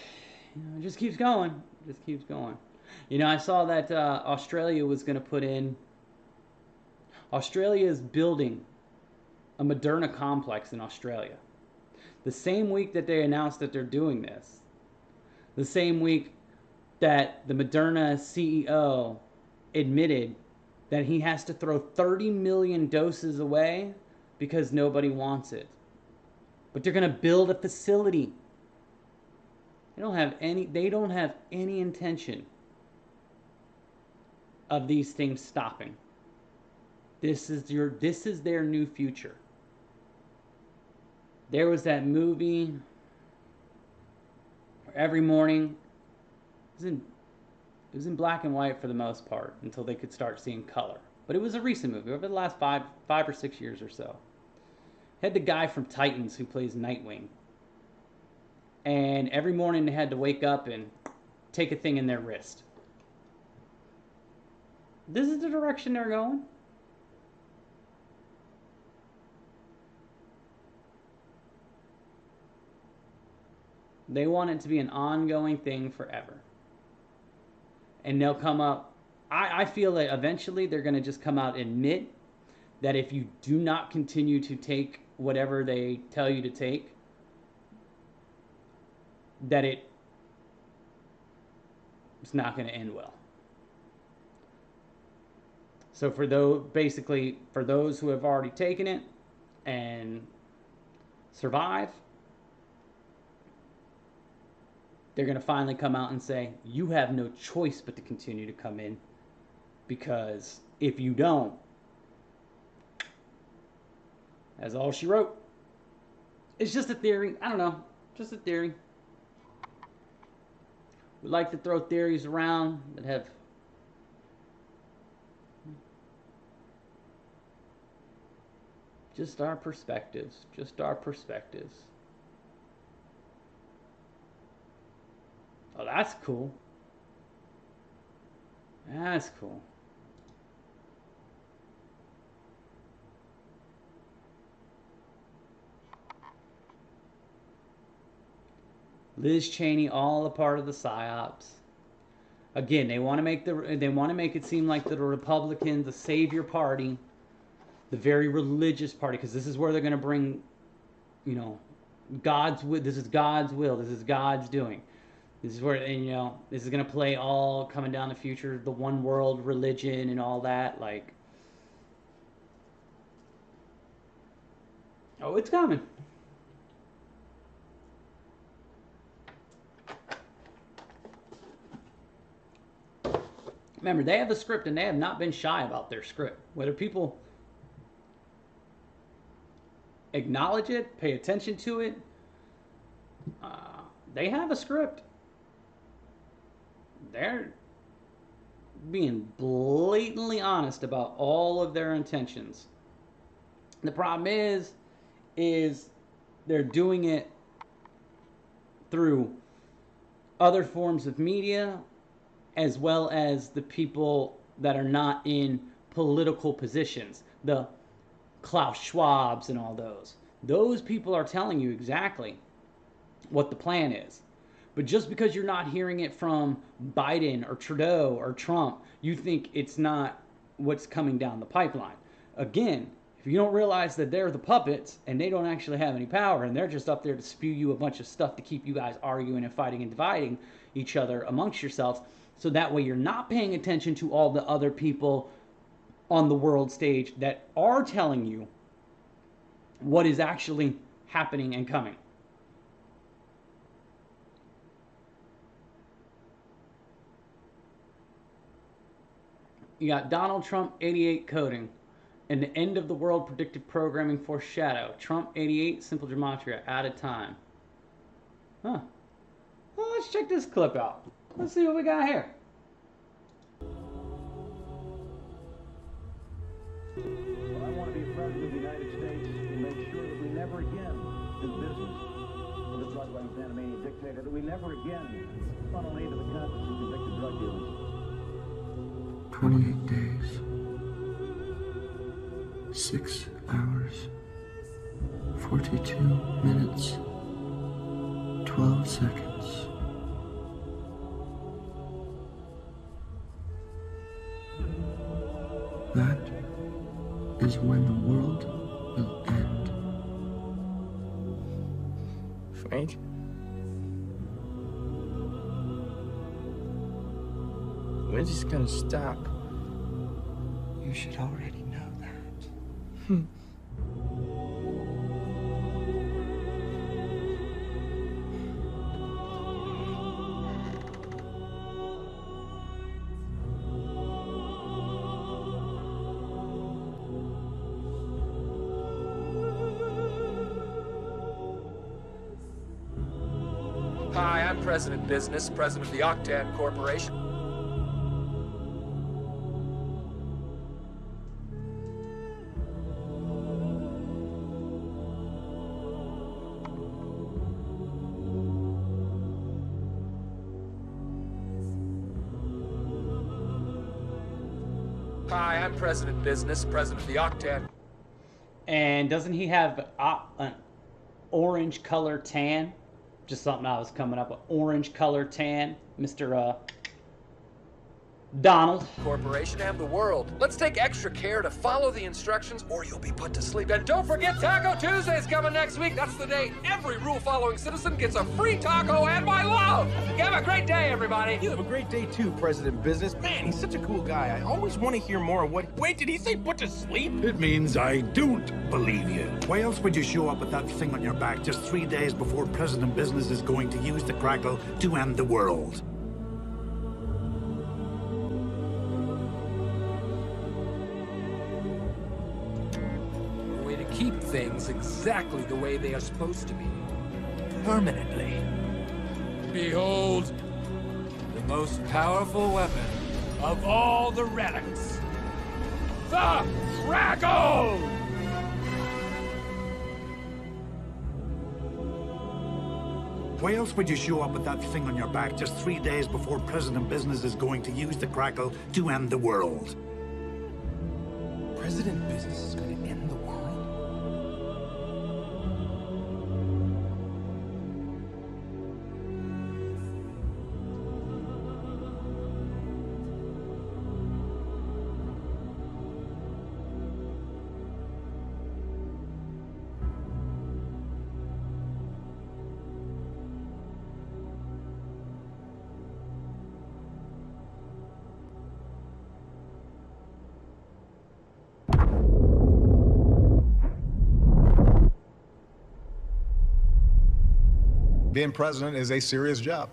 You know, it just keeps going. It just keeps going. You know, I saw that Australia was going to put in. Australia is building a Moderna complex in Australia. The same week that they announced that they're doing this, the same week that the Moderna CEO admitted that he has to throw 30 million doses away because nobody wants it. But they're going to build a facility. They don't have any intention of these things stopping. This is their new future. There was that movie where every morning it was in black and white for the most part until they could start seeing color. But it was a recent movie over the last five or 6 years or so. Had the guy from Titans who plays Nightwing. And every morning they had to wake up and take a thing in their wrist. This is the direction they're going. They want it to be an ongoing thing forever. And they'll come up. I feel that eventually they're going to just come out and admit that if you do not continue to take whatever they tell you to take, that it's not going to end well. So for those who have already taken it and survive, they're going to finally come out and say, you have no choice but to continue to come in, because if you don't, that's all she wrote. It's just a theory. I don't know. Just a theory. We like to throw theories around that have just our perspectives. Just our perspectives. Oh, that's cool. That's cool. Liz Cheney, all a part of the psyops. Again, they want to make it seem like the Republicans, the savior party, the very religious party, because this is where they're going to bring, you know, God's will. This is God's will. This is God's doing. This is where, and you know, this is going to play all coming down the future, the one world religion and all that. Like, oh, it's coming. Remember, they have a script, and they have not been shy about their script. Whether people acknowledge it, pay attention to it, they have a script. They're being blatantly honest about all of their intentions. The problem is they're doing it through other forms of media, as well as the people that are not in political positions, the Klaus Schwabs and all those. Those people are telling you exactly what the plan is. But just because you're not hearing it from Biden or Trudeau or Trump, you think it's not what's coming down the pipeline. Again, if you don't realize that they're the puppets and they don't actually have any power and they're just up there to spew you a bunch of stuff to keep you guys arguing and fighting and dividing each other amongst yourselves, so that way you're not paying attention to all the other people on the world stage that are telling you what is actually happening and coming. You got Donald Trump 88 coding and the end of the world predictive programming foreshadow. Trump 88 simple gematria out of time. Huh. Well, let's check this clip out. Let's see what we got here. Well, I want to be president of the United States and make sure that we never again do business with a drug-running Panamanian dictator, that we never again funnel aid to the conscience of convicted drug dealers. 28 days, 6 hours, 42 minutes, 12 seconds. That is when the world will end. Frank? When's this gonna stop? You should already know that. Hi, I'm President Business, President of the Octan Corporation. Hi, I'm President Business, President of the Octan. And doesn't he have an orange color tan? Just something I was coming up with. Orange color tan, Mr. Donald. Corporation and the world. Let's take extra care to follow the instructions or you'll be put to sleep. And don't forget Taco Tuesday's coming next week. That's the day every rule-following citizen gets a free taco and my love. You have a great day, everybody. You have a great day too, President Business. Man, he's such a cool guy. I always want to hear more of what... Wait, did he say put to sleep? It means I don't believe you. Why else would you show up with that thing on your back just 3 days before President Business is going to use the crackle to end the world? Keep things exactly the way they are supposed to be. Permanently. Behold, the most powerful weapon of all the relics. The Crackle! Why else would you show up with that thing on your back just 3 days before President Business is going to use the crackle to end the world? President Business is going to end the world? Being president is a serious job.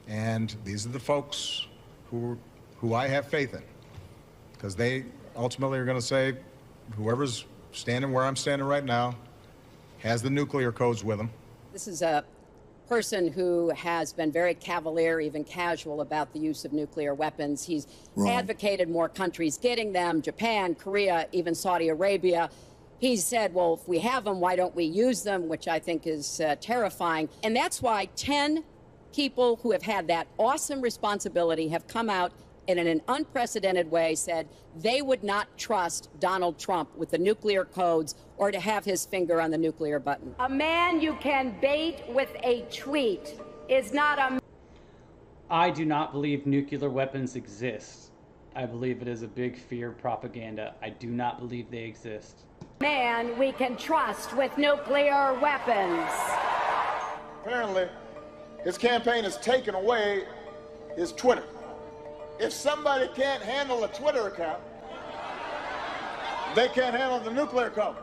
And these are the folks who I have faith in, because they ultimately are going to say, whoever's standing where I'm standing right now has the nuclear codes with them. This is a person who has been very cavalier, even casual, about the use of nuclear weapons. He's advocated more countries getting them, Japan, Korea, even Saudi Arabia. He's said, well, if we have them, why don't we use them, which I think is terrifying. And that's why 10 people who have had that awesome responsibility have come out and in an unprecedented way said they would not trust Donald Trump with the nuclear codes or to have his finger on the nuclear button. A man you can bait with a tweet is not a... I do not believe nuclear weapons exist. I believe it is a big fear propaganda. I do not believe they exist. Man we can trust with nuclear weapons. Apparently, his campaign has taken away his Twitter. If somebody can't handle a Twitter account, they can't handle the nuclear code.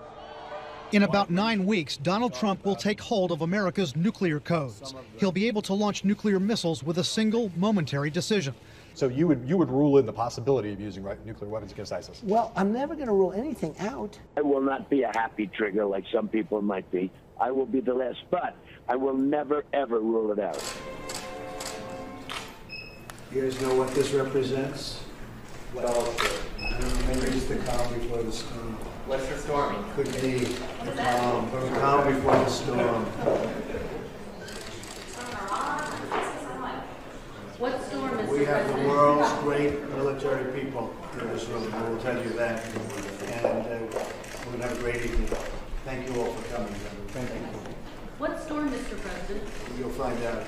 In about 9 weeks, Donald Trump will take hold of America's nuclear codes. He'll be able to launch nuclear missiles with a single momentary decision. So you would rule in the possibility of using nuclear weapons against ISIS? Well, I'm never going to rule anything out. I will not be a happy trigger like some people might be. I will be the last, but I will never, ever rule it out. You guys know what this represents? Well, maybe it's the calm before the storm. What's the storming? Could be the calm before the storm. What storm is We have the world's great military people in this room, I will tell you that. And we're going to have a great evening. Thank you all for coming. Thank you. What storm, Mr. President? You'll find out.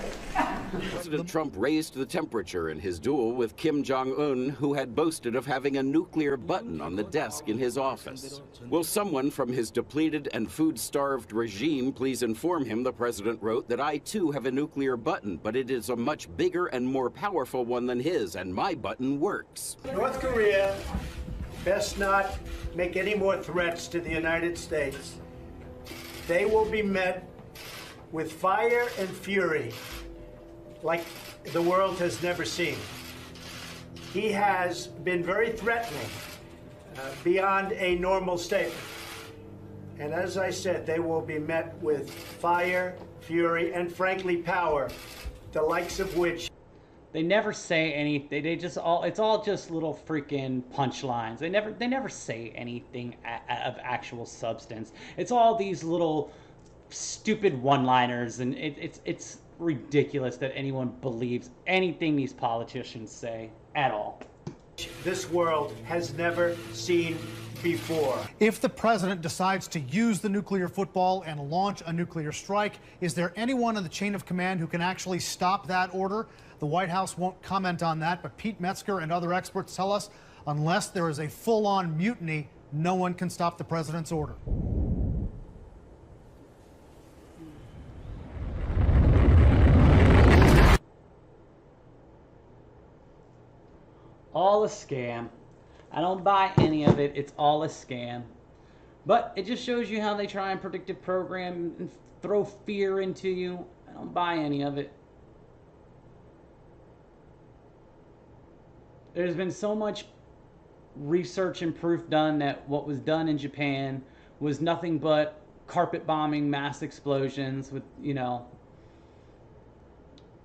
President Trump raised the temperature in his duel with Kim Jong-un, who had boasted of having a nuclear button on the desk in his office. Will someone from his depleted and food-starved regime please inform him, the president wrote, that I too have a nuclear button, but it is a much bigger and more powerful one than his, and my button works. North Korea best not make any more threats to the United States. They will be met with fire and fury like the world has never seen. He has been very threatening beyond a normal statement. And as I said, they will be met with fire, fury, and frankly power, the likes of which they never say anything. It's all just little freaking punchlines. They never say anything of actual substance. It's all these little stupid one-liners, and it's ridiculous that anyone believes anything these politicians say at all. This world has never seen before. If the president decides to use the nuclear football and launch a nuclear strike, is there anyone in the chain of command who can actually stop that order? The White House won't comment on that, but Pete Metzger and other experts tell us unless there is a full-on mutiny, no one can stop the president's order. All a scam. I don't buy any of it. It's all a scam. But it just shows you how they try and predictive program and throw fear into you. I don't buy any of it. There's been so much research and proof done that what was done in Japan was nothing but carpet bombing, mass explosions with,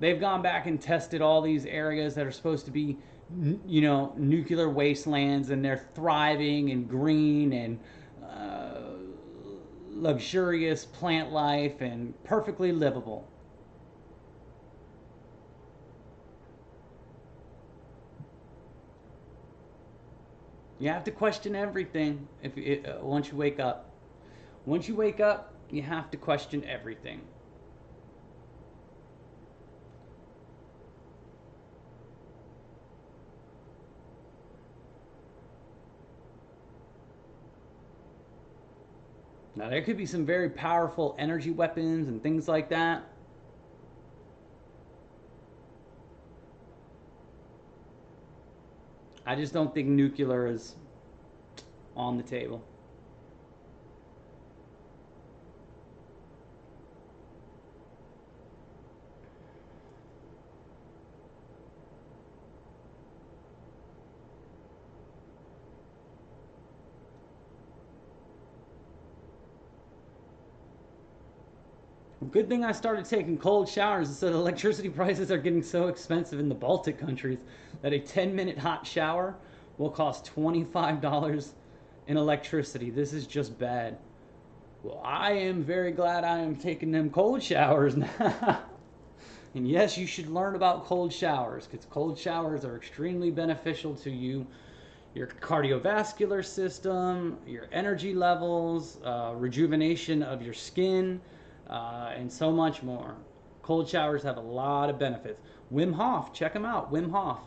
they've gone back and tested all these areas that are supposed to be nuclear wastelands, and they're thriving and green and luxurious plant life and perfectly livable. You have to question everything once you wake up. Once you wake up, you have to question everything. Now, there could be some very powerful energy weapons and things like that. I just don't think nuclear is on the table. Good thing I started taking cold showers instead of electricity prices are getting so expensive in the Baltic countries that a 10-minute hot shower will cost $25 in electricity. This is just bad. Well, I am very glad I am taking them cold showers now. And yes, you should learn about cold showers because cold showers are extremely beneficial to you, your cardiovascular system, your energy levels, rejuvenation of your skin, and so much more. Cold showers have a lot of benefits. Wim Hof, check him out, Wim Hof.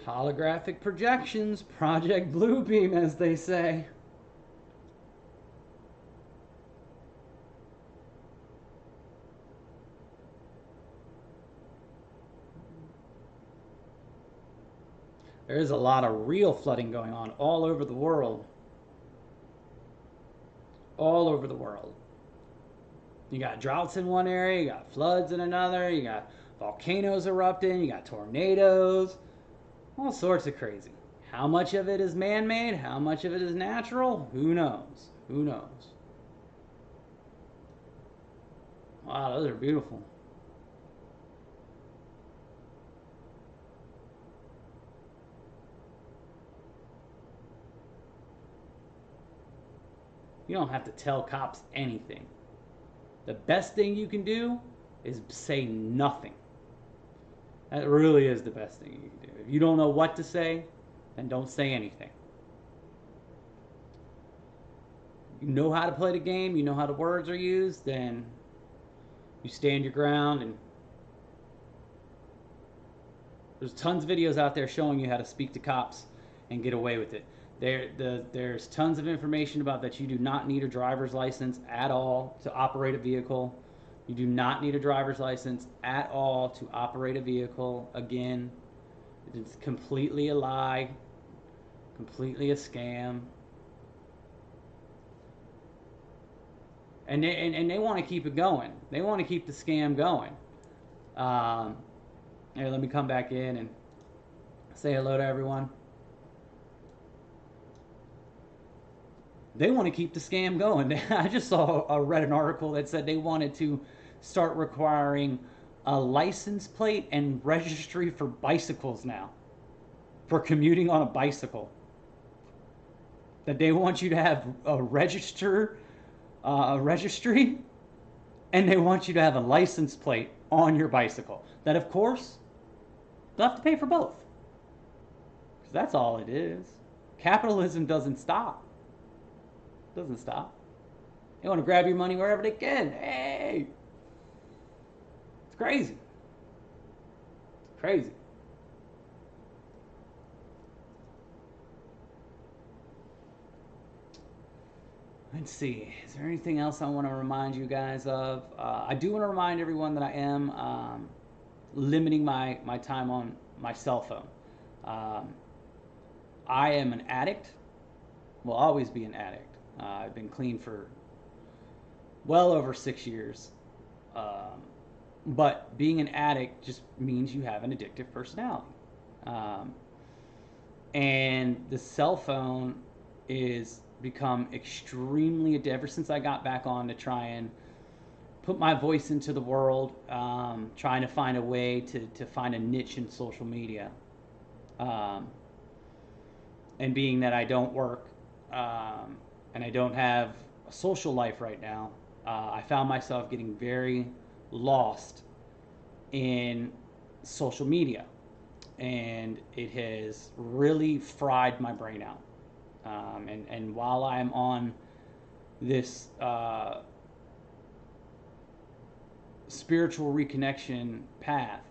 Holographic projections, Project Bluebeam, as they say. There's a lot of real flooding going on all over the world. All over the world. You got droughts in one area, you got floods in another, you got volcanoes erupting, you got tornadoes. All sorts of crazy. How much of it is man-made? How much of it is natural? Who knows? Who knows? Wow, those are beautiful. You don't have to tell cops anything. The best thing you can do is say nothing. That really is the best thing you can do. If you don't know what to say, then don't say anything. You know how to play the game, you know how the words are used, then you stand your ground. And there's tons of videos out there showing you how to speak to cops and get away with it. There's tons of information about that you do not need a driver's license at all to operate a vehicle. You do not need a driver's license at all to operate a vehicle. Again, it's completely a lie, completely a scam. And they want to keep it going. They want to keep the scam going. Here, let me come back in and say hello to everyone. They want to keep the scam going. I just read an article that said they wanted to start requiring a license plate and registry for bicycles now, for commuting on a bicycle. That they want you to have a registry, and they want you to have a license plate on your bicycle. That, of course, they'll have to pay for both. Because that's all it is. Capitalism doesn't stop. Doesn't stop. They want to grab your money wherever they can. Hey! It's crazy. It's crazy. Let's see. Is there anything else I want to remind you guys of? I do want to remind everyone that I am limiting my time on my cell phone. I am an addict. Will always be an addict. I've been clean for well over 6 years. But being an addict just means you have an addictive personality. And the cell phone is become extremely addictive ever since I got back on to try and put my voice into the world, trying to find a way to find a niche in social media. And being that I don't work, and I don't have a social life right now, I found myself getting very lost in social media, and it has really fried my brain out. And while I'm on this spiritual reconnection path,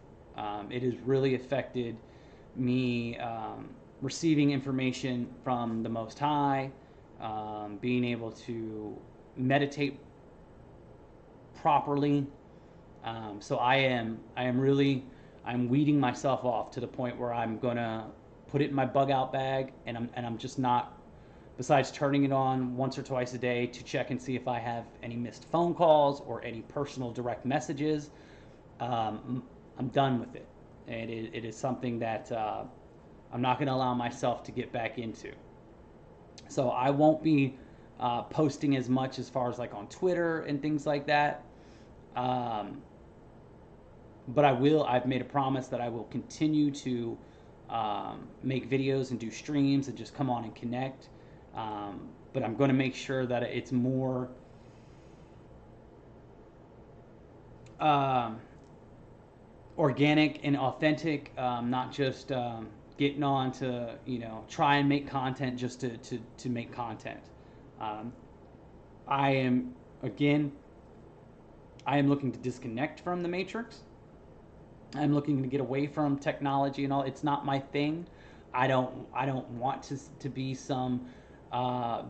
it has really affected me receiving information from the Most High, being able to meditate properly. So I'm weeding myself off to the point where I'm gonna put it in my bug out bag, and I'm just not, besides turning it on once or twice a day to check and see if I have any missed phone calls or any personal direct messages. I'm done with it. And it is something that I'm not going to allow myself to get back into. So I won't be posting as much as far as like on Twitter and things like that. But I've made a promise that I will continue to make videos and do streams and just come on and connect. But I'm going to make sure that it's more organic and authentic, not just getting on to, try and make content just to make content. I am looking to disconnect from the Matrix. I'm looking to get away from technology and all. It's not my thing. I don't want to be some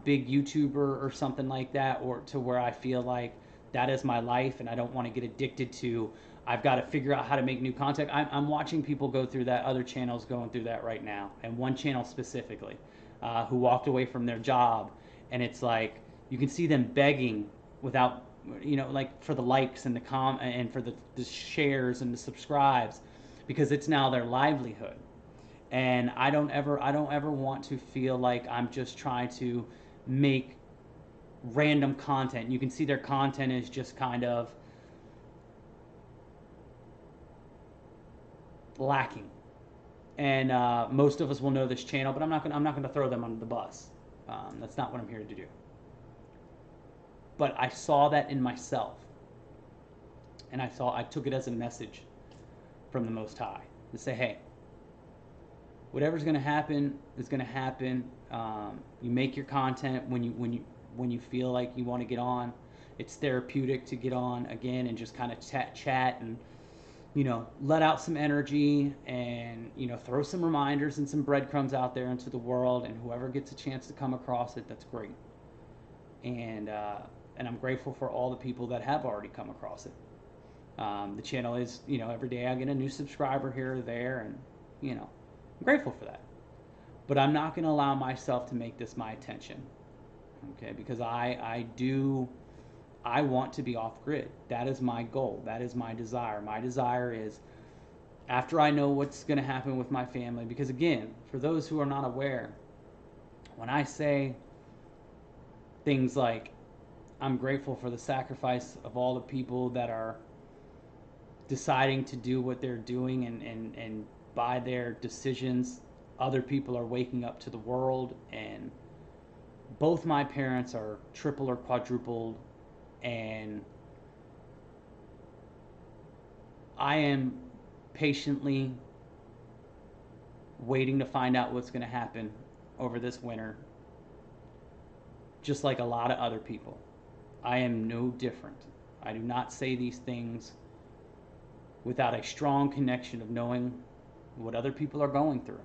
big YouTuber or something like that, or to where I feel like that is my life, and I don't want to get addicted to, I've got to figure out how to make new content. I'm watching people go through that, other channels going through that right now, and one channel specifically who walked away from their job, and it's like you can see them begging without, like for the likes and and for the shares and the subscribes, because it's now their livelihood. And I don't ever want to feel like I'm just trying to make random content. You can see their content is just kind of lacking. And most of us will know this channel, but I'm not gonna throw them under the bus. That's not what I'm here to do. But I saw that in myself, and I took it as a message from the Most High to say, hey, whatever's going to happen is going to happen. You make your content when you feel like you want to get on. It's therapeutic to get on again and just kind of chat and let out some energy and throw some reminders and some breadcrumbs out there into the world, and whoever gets a chance to come across it, that's great. And I'm grateful for all the people that have already come across it. The channel is, every day I get a new subscriber here or there, and I'm grateful for that. But I'm not going to allow myself to make this my attention, okay? Because I want to be off grid. That is my goal. That is my desire. My desire is, after I know what's going to happen with my family, because again, for those who are not aware, when I say things like, I'm grateful for the sacrifice of all the people that are deciding to do what they're doing, and by their decisions, other people are waking up to the world. And both my parents are triple or quadrupled, and I am patiently waiting to find out what's going to happen over this winter, just like a lot of other people. I am no different. I do not say these things without a strong connection of knowing what other people are going through.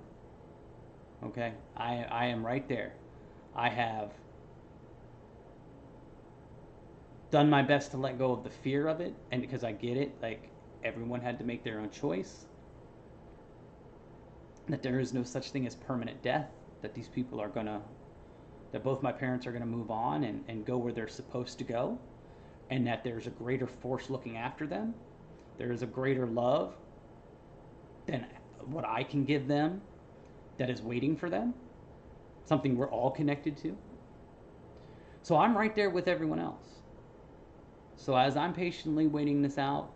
Okay? I am right there. I have done my best to let go of the fear of it, and because I get it, like, everyone had to make their own choice, that there is no such thing as permanent death, that these people are gonna, that both my parents are gonna move on and go where they're supposed to go, and that there's a greater force looking after them. There is a greater love than what I can give them that is waiting for them, something we're all connected to. So I'm right there with everyone else. So as I'm patiently waiting this out,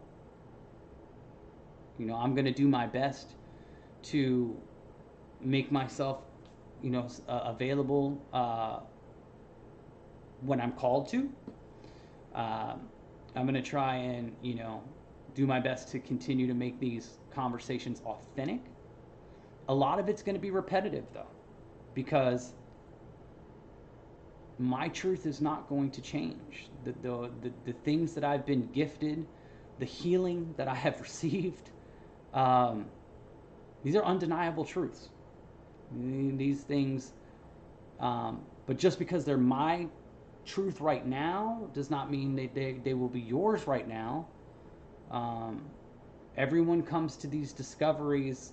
I'm going to do my best to make myself, available when I'm called to. I'm going to try and, do my best to continue to make these conversations authentic. A lot of it's going to be repetitive, though, because my truth is not going to change. The things that I've been gifted, the healing that I have received, these are undeniable truths. These things, but But just because they're my truth right now does not mean they will be yours right now. Everyone comes to these discoveries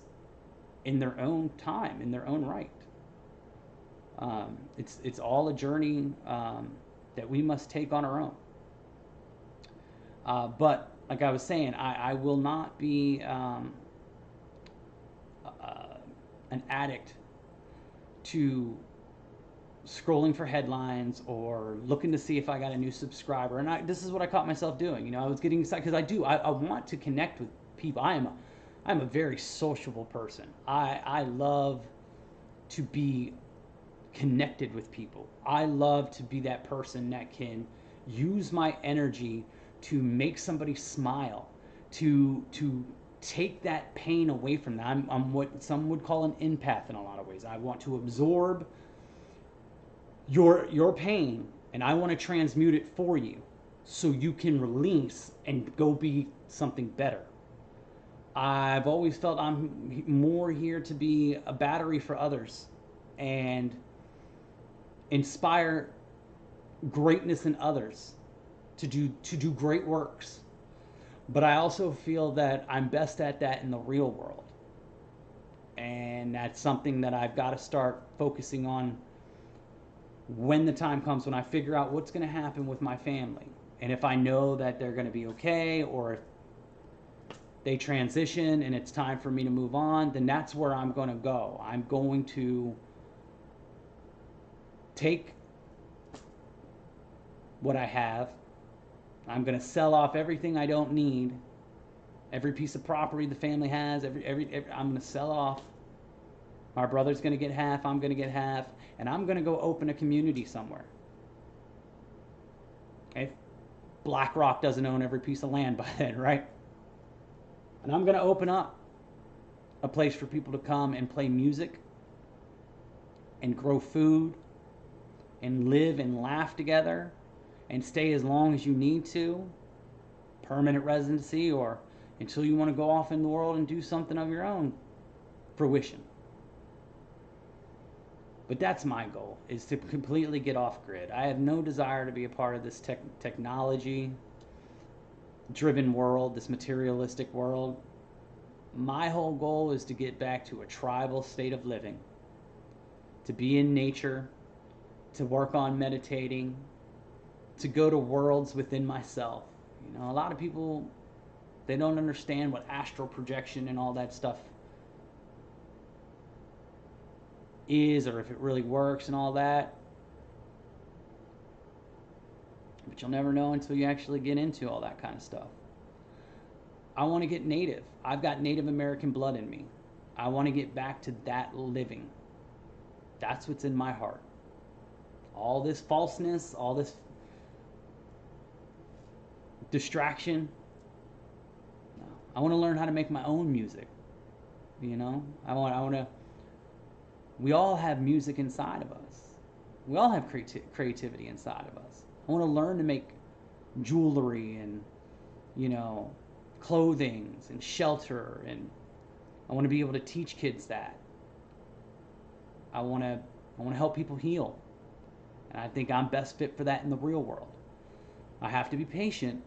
in their own time, in their own right. It's all a journey that we must take on our own. But like I was saying, I will not be an addict to scrolling for headlines or looking to see if I got a new subscriber. And this is what I caught myself doing. You know, I was getting excited because I want to connect with people. I'm a very sociable person. I love to be connected with people. I love to be that person that can use my energy to make somebody smile, to take that pain away from them. I'm what some would call an empath in a lot of ways. I want to absorb your pain, and I want to transmute it for you so you can release and go be something better. I've always felt I'm more here to be a battery for others and inspire greatness in others to do great works. But I also feel that I'm best at that in the real world. And that's something that I've got to start focusing on when the time comes, when I figure out what's going to happen with my family. And if I know that they're going to be okay, or if they transition and it's time for me to move on, then that's where I'm going to go. I'm going to take what I have. I'm going to sell off everything I don't need. Every piece of property the family has, every I'm going to sell off. My brother's going to get half, I'm going to get half, and I'm going to go open a community somewhere. Okay? BlackRock doesn't own every piece of land by then, right? And I'm going to open up a place for people to come and play music and grow food and live and laugh together and stay as long as you need to, permanent residency, or until you want to go off in the world and do something of your own fruition. But that's my goal, is to completely get off grid. I have no desire to be a part of this technology-driven world, this materialistic world. My whole goal is to get back to a tribal state of living, to be in nature, to work on meditating, to go to worlds within myself. You know, a lot of people, they don't understand what astral projection and all that stuff is, or if it really works and all that. But you'll never know until you actually get into all that kind of stuff. I want to get native. I've got Native American blood in me. I want to get back to that living. That's what's in my heart. All this falseness, all this distraction. No. I want to learn how to make my own music. You know, I want to. We all have music inside of us. We all have creativity inside of us. I want to learn to make jewelry and, you know, clothing and shelter, and I want to be able to teach kids that. I want to help people heal. And I think I'm best fit for that in the real world. I have to be patient.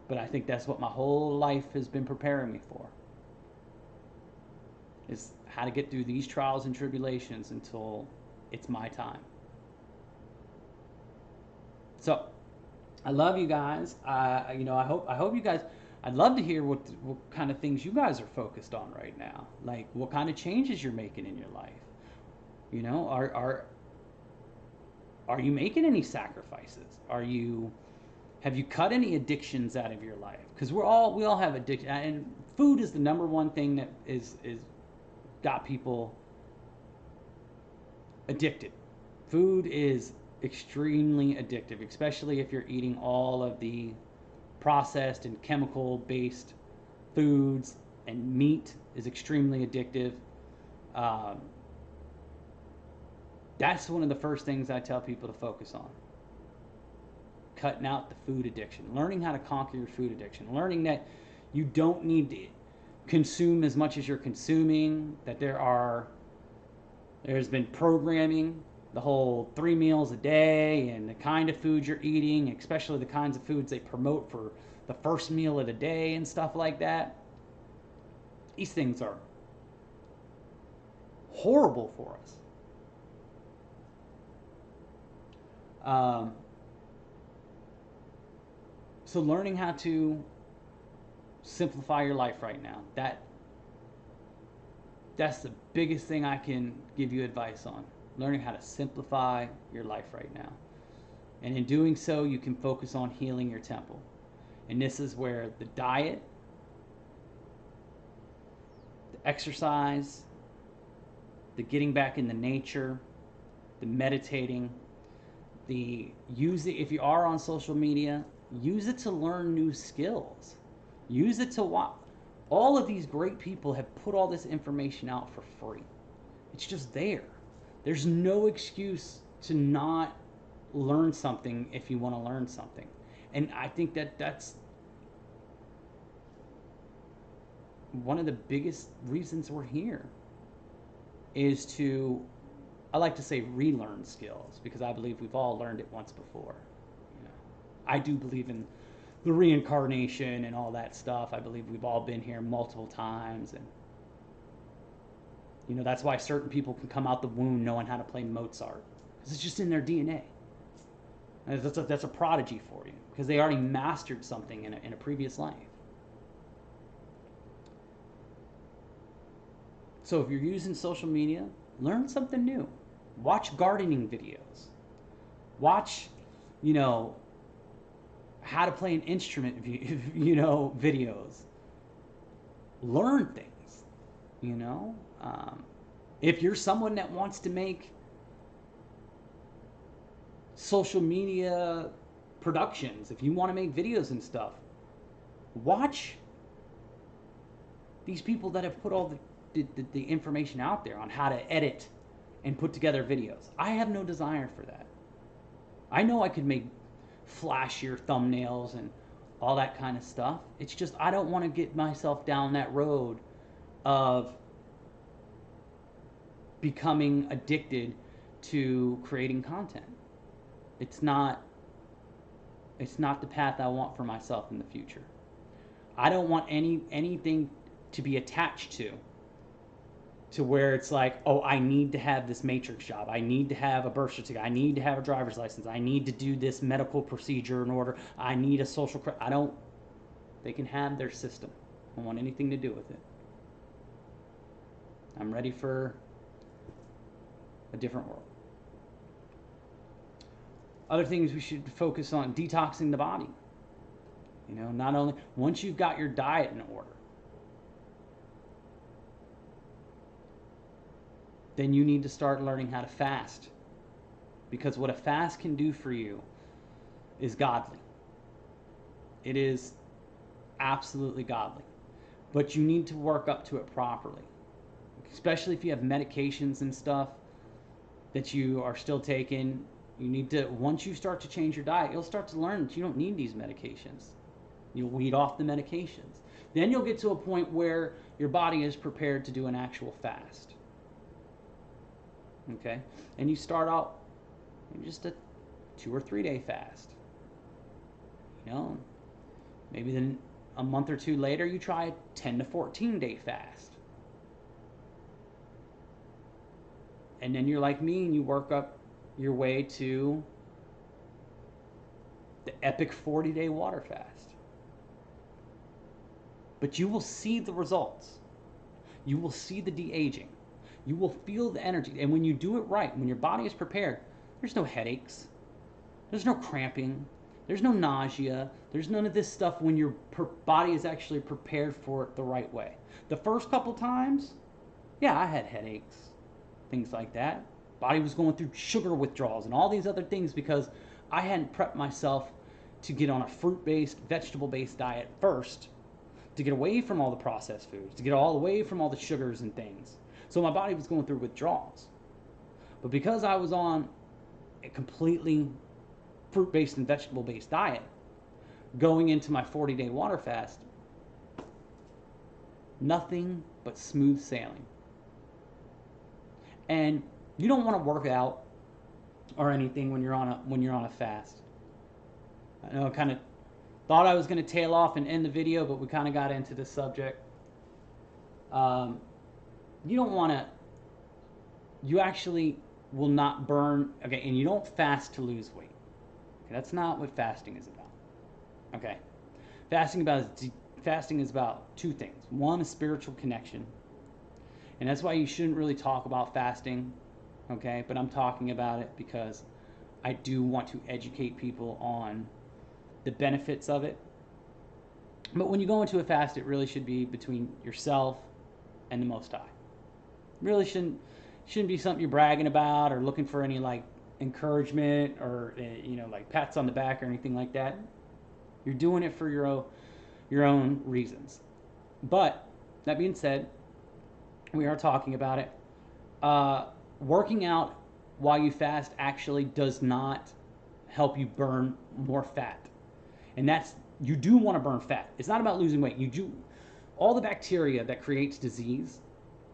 But I think that's what my whole life has been preparing me for, is how to get through these trials and tribulations until it's my time. So, I love you guys. You know, I hope you guys. I'd love to hear what kind of things you guys are focused on right now. Like, what kind of changes you're making in your life. You know, are you making any sacrifices? Have you cut any addictions out of your life? Because we all have addiction, and food is the number one thing that is got people addicted. Food is extremely addictive, especially if you're eating all of the processed and chemical-based foods, and meat is extremely addictive. That's one of the first things I tell people to focus on. Cutting out the food addiction, learning how to conquer your food addiction, learning that you don't need consume as much as you're consuming, that there's been programming, the whole 3 meals a day and the kind of food you're eating, especially the kinds of foods they promote for the first meal of the day and stuff like that. These things are horrible for us. So learning how to simplify your life right now, that's the biggest thing I can give you advice on. Learning how to simplify your life right now. And in doing so, you can focus on healing your temple. And this is where the diet, the exercise, the getting back in the nature, the meditating, if you are on social media, use it to learn new skills. Use it to watch. All of these great people have put all this information out for free. It's just there. There's no excuse to not learn something if you want to learn something. And I think that's one of the biggest reasons we're here, is to, I like to say, relearn skills, because I believe we've all learned it once before. You know, I do believe in the reincarnation and all that stuff. I believe we've all been here multiple times, and you know, that's why certain people can come out the womb knowing how to play Mozart, because it's just in their DNA. And that's a prodigy for you, because they already mastered something in a previous life. So if you're using social media, learn something new. Watch gardening videos. Watch, you know, how to play an instrument, you know, videos. Learn things, you know. If you're someone that wants to make social media productions, if you want to make videos and stuff, watch these people that have put all the information out there on how to edit and put together videos. I have no desire for that. I know I could make flashier thumbnails and all that kind of stuff. It's just I don't want to get myself down that road of becoming addicted to creating content. It's not the path I want for myself in the future. I don't want anything to be attached to where it's like, oh, I need to have this matrix job. I need to have a birth certificate. I need to have a driver's license. I need to do this medical procedure in order. I need a social they can have their system. I don't want anything to do with it. I'm ready for a different world. Other things we should focus on: detoxing the body. You know, not only once you've got your diet in order, then you need to start learning how to fast. Because what a fast can do for you is godly. It is absolutely godly. But you need to work up to it properly. Especially if you have medications and stuff that you are still taking. You need to, once you start to change your diet, you'll start to learn that you don't need these medications. You'll weed off the medications. Then you'll get to a point where your body is prepared to do an actual fast. Okay? And you start out just a 2 or 3 day fast. You know, maybe then a month or two later you try a 10 to 14 day fast. And then you're like me and you work up your way to the epic 40-day water fast. But you will see the results. You will see the de-aging. You will feel the energy. And when you do it right, when your body is prepared, there's no headaches. There's no cramping. There's no nausea. There's none of this stuff when your body is actually prepared for it the right way. The first couple times, yeah, I had headaches, things like that. Body was going through sugar withdrawals and all these other things because I hadn't prepped myself to get on a fruit-based, vegetable-based diet first, to get away from all the processed foods, to get all away from all the sugars and things. So my body was going through withdrawals. But because I was on a completely fruit-based and vegetable-based diet, going into my 40-day water fast, Nothing but smooth sailing. And you don't want to work out or anything when you're on a fast. I know I kind of thought I was going to tail off and end the video, but we kind of got into the subject. You don't want to. You actually will not burn. Okay, and you don't fast to lose weight. Okay, that's not what fasting is about. Okay, fasting is about two things. One is spiritual connection, and that's why you shouldn't really talk about fasting. Okay, but I'm talking about it because I do want to educate people on the benefits of it. But when you go into a fast, it really should be between yourself and the Most High. Really shouldn't be something you're bragging about or looking for any like encouragement or like pats on the back or anything like that. You're doing it for your own reasons. But that being said, we are talking about it. Working out while you fast actually does not help you burn more fat. And you do want to burn fat. It's not about losing weight. All the bacteria that creates disease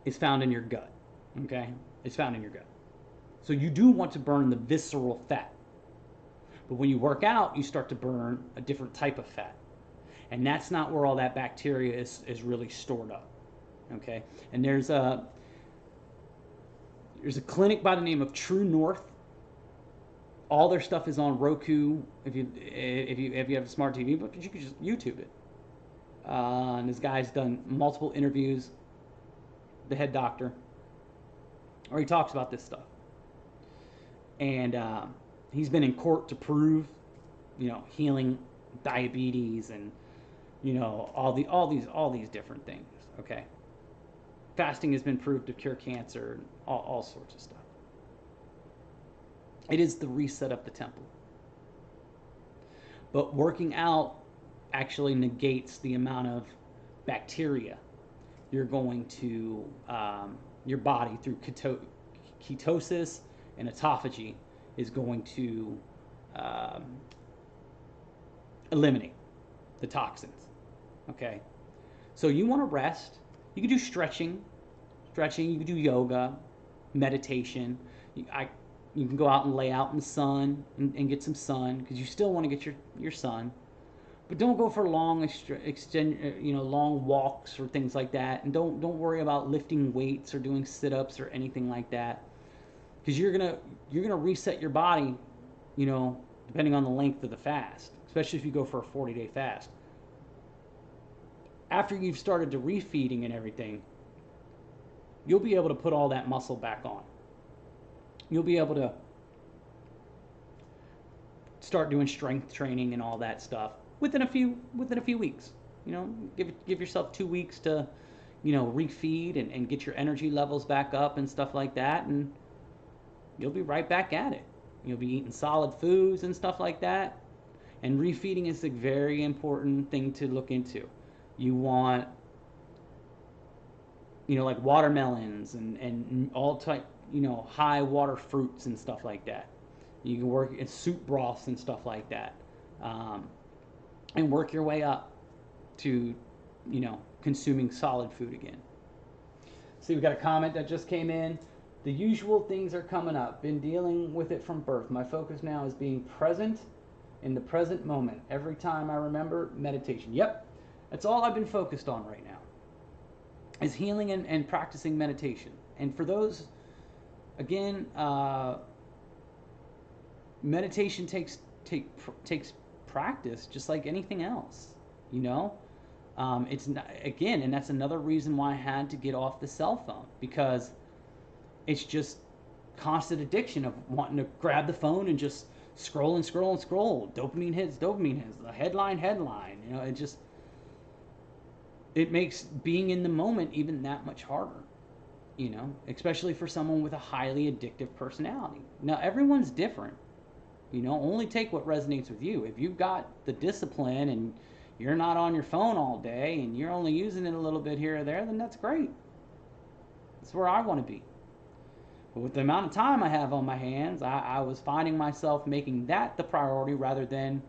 is found in your gut. Okay? It's found in your gut. So you do want to burn the visceral fat. But when you work out, you start to burn a different type of fat. And that's not where all that bacteria is really stored up. Okay? And there's a clinic by the name of True North. All their stuff is on Roku. If you have a smart TV, but you can just YouTube it. And this guy's done multiple interviews, the head doctor, where he talks about this stuff. And he's been in court to prove, healing diabetes and, all these different things. Okay, fasting has been proved to cure cancer and all sorts of stuff. It is the reset of the temple. But working out actually negates the amount of bacteria you're going to, your body through ketosis and autophagy is going to eliminate the toxins. Okay? So you want to rest. You can do stretching. You can do yoga, meditation. You can go out and lay out in the sun and get some sun because you still want to get your sun. But don't go for long long walks or things like that, and don't worry about lifting weights or doing sit-ups or anything like that, because you're gonna reset your body, depending on the length of the fast, especially if you go for a 40-day fast. After you've started to refeeding and everything, you'll be able to put all that muscle back on. You'll be able to start doing strength training and all that stuff within a few weeks. Give yourself 2 weeks to, refeed and get your energy levels back up and stuff like that, and you'll be right back at it. You'll be eating solid foods and stuff like that. And refeeding is a very important thing to look into. You want, like watermelons and all type, high water fruits and stuff like that. You can work in soup broths and stuff like that. And work your way up to, consuming solid food again. See, we got a comment that just came in. The usual things are coming up. Been dealing with it from birth. My focus now is being present in the present moment. Every time I remember, meditation. Yep, that's all I've been focused on right now, is healing and practicing meditation. And for those, again, meditation takes practice, just like anything else. It's not, again, and that's another reason why I had to get off the cell phone, because it's just constant addiction of wanting to grab the phone and just scroll and scroll and scroll. Dopamine hits, the headline. It makes being in the moment even that much harder, especially for someone with a highly addictive personality. Now, everyone's different. Only take what resonates with you. If you've got the discipline and you're not on your phone all day and you're only using it a little bit here or there, then that's great. That's where I want to be. But with the amount of time I have on my hands, I was finding myself making that the priority rather than,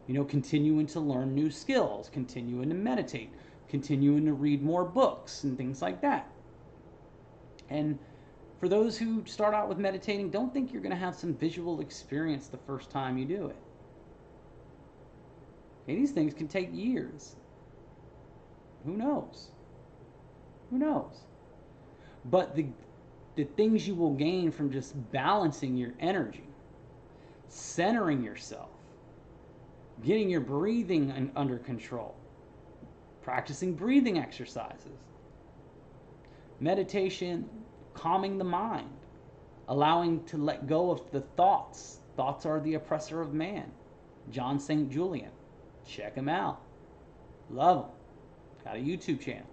continuing to learn new skills, continuing to meditate, continuing to read more books and things like that. And for those who start out with meditating, don't think you're going to have some visual experience the first time you do it. Okay, these things can take years. Who knows? Who knows? But the things you will gain from just balancing your energy, centering yourself, getting your breathing under control, practicing breathing exercises, meditation, calming the mind, allowing to let go of the thoughts. Thoughts are the oppressor of man. John St. Julian. Check him out. Love him. Got a YouTube channel.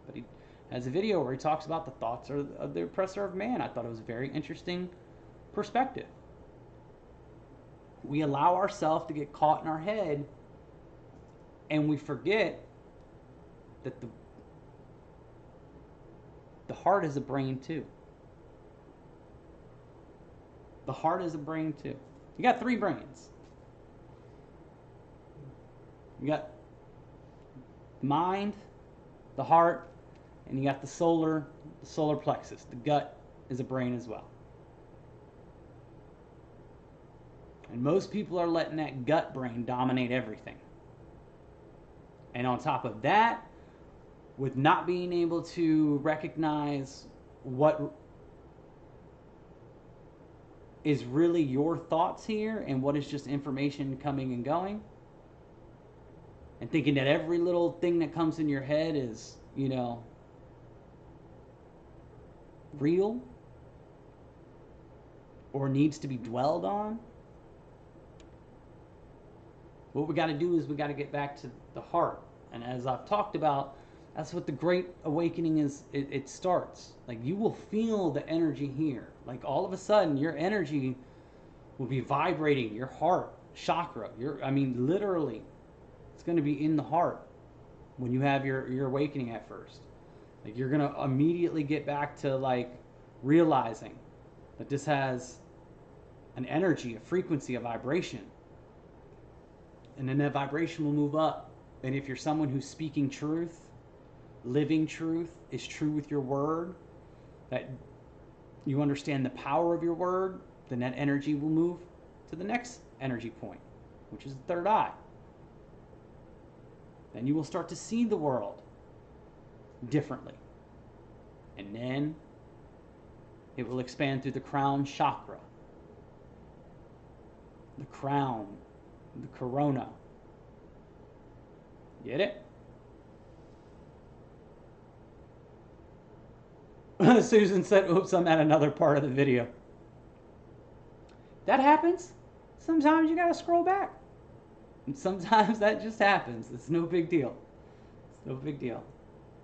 But he has a video where he talks about the thoughts are the oppressor of man. I thought it was a very interesting perspective. We allow ourselves to get caught in our head, and we forget that the heart is a brain too. The heart is a brain too. You got 3 brains. You got the mind, the heart, and you got the solar plexus. The gut is a brain as well. And most people are letting that gut brain dominate everything. And on top of that, with not being able to recognize what is really your thoughts here and what is just information coming and going, and thinking that every little thing that comes in your head is, real or needs to be dwelled on. What we got to do is we got to get back to the heart. And as I've talked about, that's what the Great Awakening is. It starts. Like, you will feel the energy here. Like, all of a sudden, your energy will be vibrating, your heart chakra. Literally, it's going to be in the heart when you have your awakening at first. Like, you're going to immediately get back to, like, realizing that this has an energy, a frequency, a vibration. And then that vibration will move up. And if you're someone who's speaking truth, living truth, is true with your word, that you understand the power of your word, then that energy will move to the next energy point, which is the third eye. Then you will start to see the world differently. And then it will expand through the crown chakra. The crown, the corona. Get it? Susan said, oops, I'm at another part of the video. That happens. Sometimes you gotta scroll back. And sometimes that just happens. It's no big deal. It's no big deal.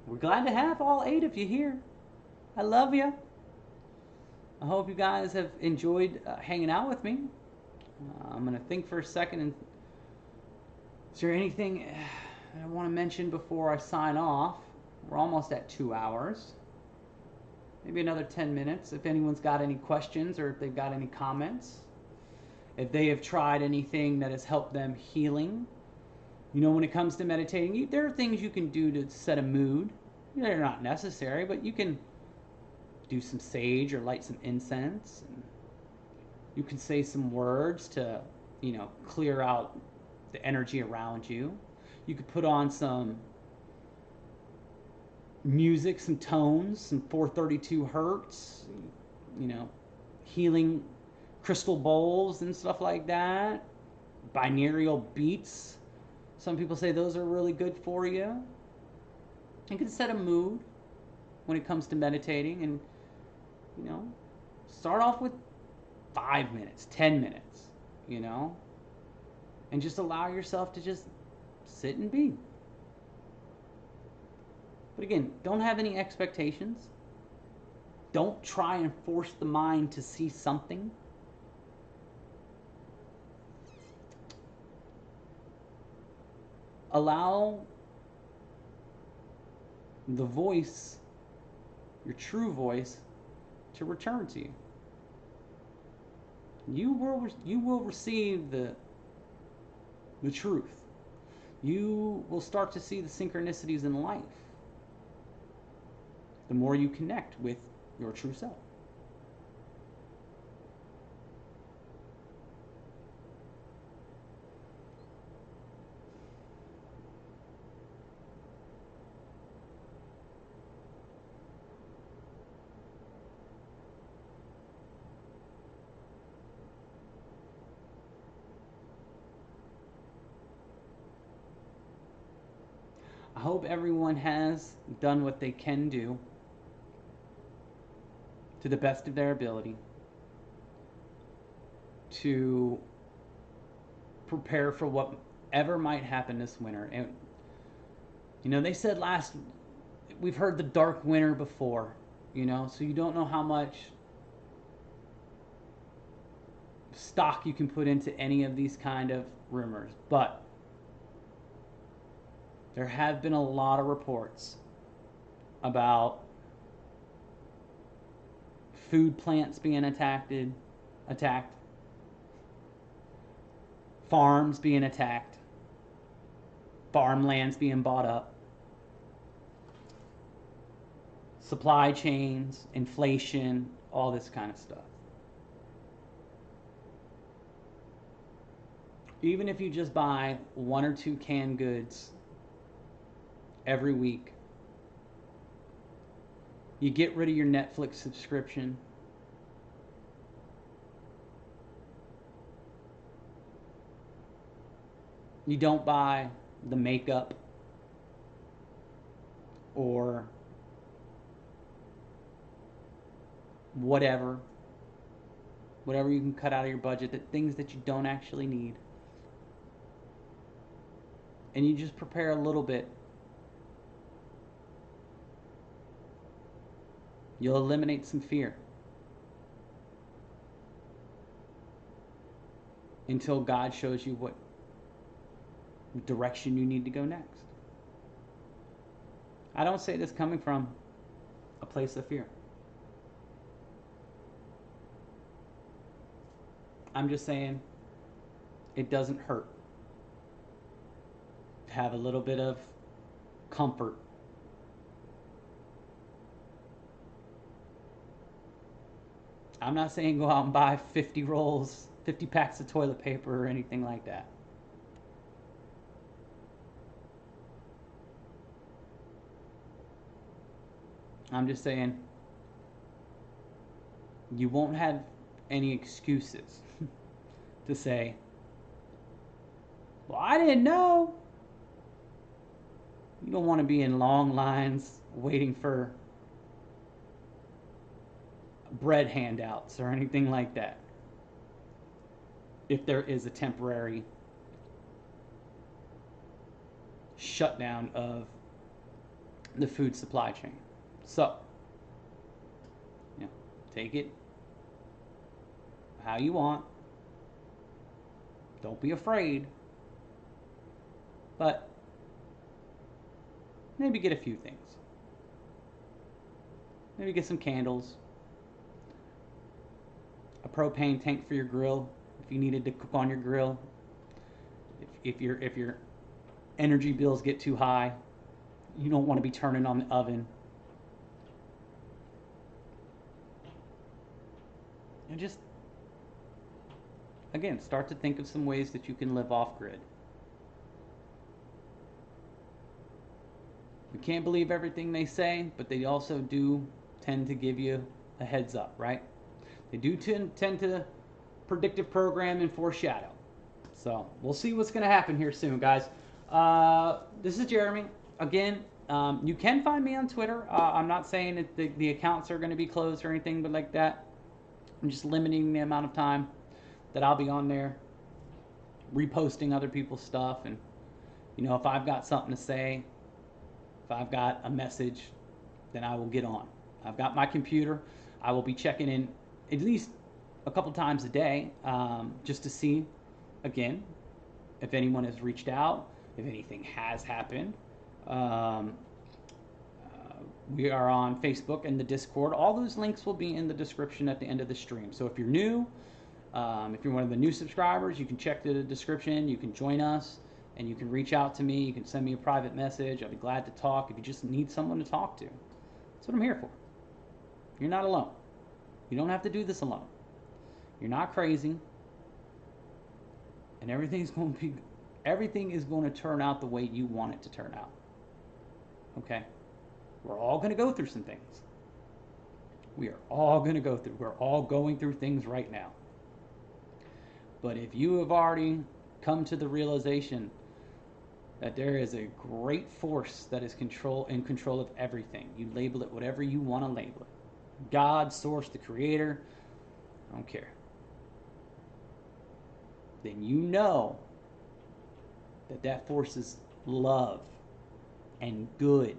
We're glad to have all 8 of you here. I love you. I hope you guys have enjoyed hanging out with me. I'm going to think for a second. And is there anything I want to mention before I sign off? We're almost at 2 hours. Maybe another 10 minutes. If anyone's got any questions or if they've got any comments. If they have tried anything that has helped them healing. When it comes to meditating, there are things you can do to set a mood. They're not necessary, but you can do some sage or light some incense. And you can say some words to, clear out the energy around you. You could put on some music, some tones, some 432 hertz, healing crystal bowls and stuff like that. Binaural beats. Some people say those are really good for you. You can set a mood when it comes to meditating and, start off with 5 minutes, 10 minutes, and just allow yourself to just sit and be. But again, don't have any expectations. Don't try and force the mind to see something. Allow the voice, your true voice, to return to you. You will receive the truth. you will start to see the synchronicities in life the more you connect with your true self. I hope everyone has done what they can do to the best of their ability to prepare for whatever might happen this winter. And you know, they said we've heard the dark winter before, you know, so you don't know how much stock you can put into any of these kind of rumors, but there have been a lot of reports about food plants being attacked, farms being attacked, farmlands being bought up, supply chains, inflation, all this kind of stuff. Even if you just buy 1 or 2 canned goods every week, you get rid of your Netflix subscription, you don't buy the makeup or whatever you can cut out of your budget, the things that you don't actually need, and you just prepare a little bit, you'll eliminate some fear until God shows you what direction you need to go next. I don't say this coming from a place of fear. I'm just saying it doesn't hurt to have a little bit of comfort. I'm not saying go out and buy 50 packs of toilet paper or anything like that. I'm just saying you won't have any excuses to say, well, I didn't know. You don't want to be in long lines waiting for bread handouts or anything like that if there is a temporary shutdown of the food supply chain. So, take it how you want. Don't be afraid. But maybe get a few things. Maybe get some candles, a propane tank for your grill if you needed to cook on your grill. If your energy bills get too high, you don't want to be turning on the oven. And just, again, start to think of some ways that you can live off grid. We can't believe everything they say, but they also do tend to give you a heads up, right? They do tend to predictive program and foreshadow. So we'll see what's going to happen here soon, guys. This is Jeremy. Again, you can find me on Twitter. I'm not saying that the accounts are going to be closed or anything but like that. I'm just limiting the amount of time that I'll be on there reposting other people's stuff. And, if I've got something to say, if I've got a message, then I will get on. I've got my computer. I will be checking in at least a couple times a day just to see, again, if anyone has reached out, if anything has happened. We are on Facebook and the Discord. All those links will be in the description at the end of the stream. So if you're new, if you're one of the new subscribers, you can check the description. You can join us. And you can reach out to me. You can send me a private message. I'll be glad to talk if you just need someone to talk to. That's what I'm here for. You're not alone. You don't have to do this alone. You're not crazy. And everything is going to turn out the way you want it to turn out. Okay? We're all going to go through some things. We're all going through things right now. But if you have already come to the realization that there is a great force that is in control of everything, you label it whatever you want to label it. God, source, the creator, I don't care. Then you know that force is love and good,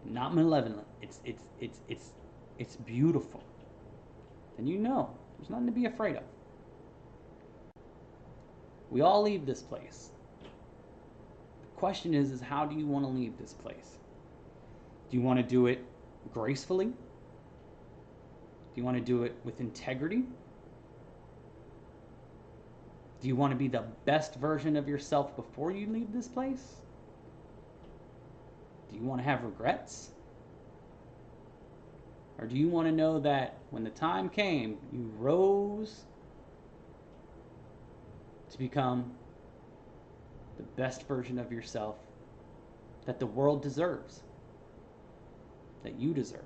not malevolent. It's beautiful. Then you know there's nothing to be afraid of. We all leave this place. The question is how do you want to leave this place? Do you want to do it gracefully? Do you want to do it with integrity? Do you want to be the best version of yourself before you leave this place? Do you want to have regrets? Or do you want to know that when the time came, you rose to become the best version of yourself that the world deserves, that you deserve?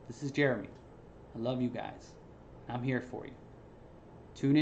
This is Jeremy. I love you guys. I'm here for you. Tune in.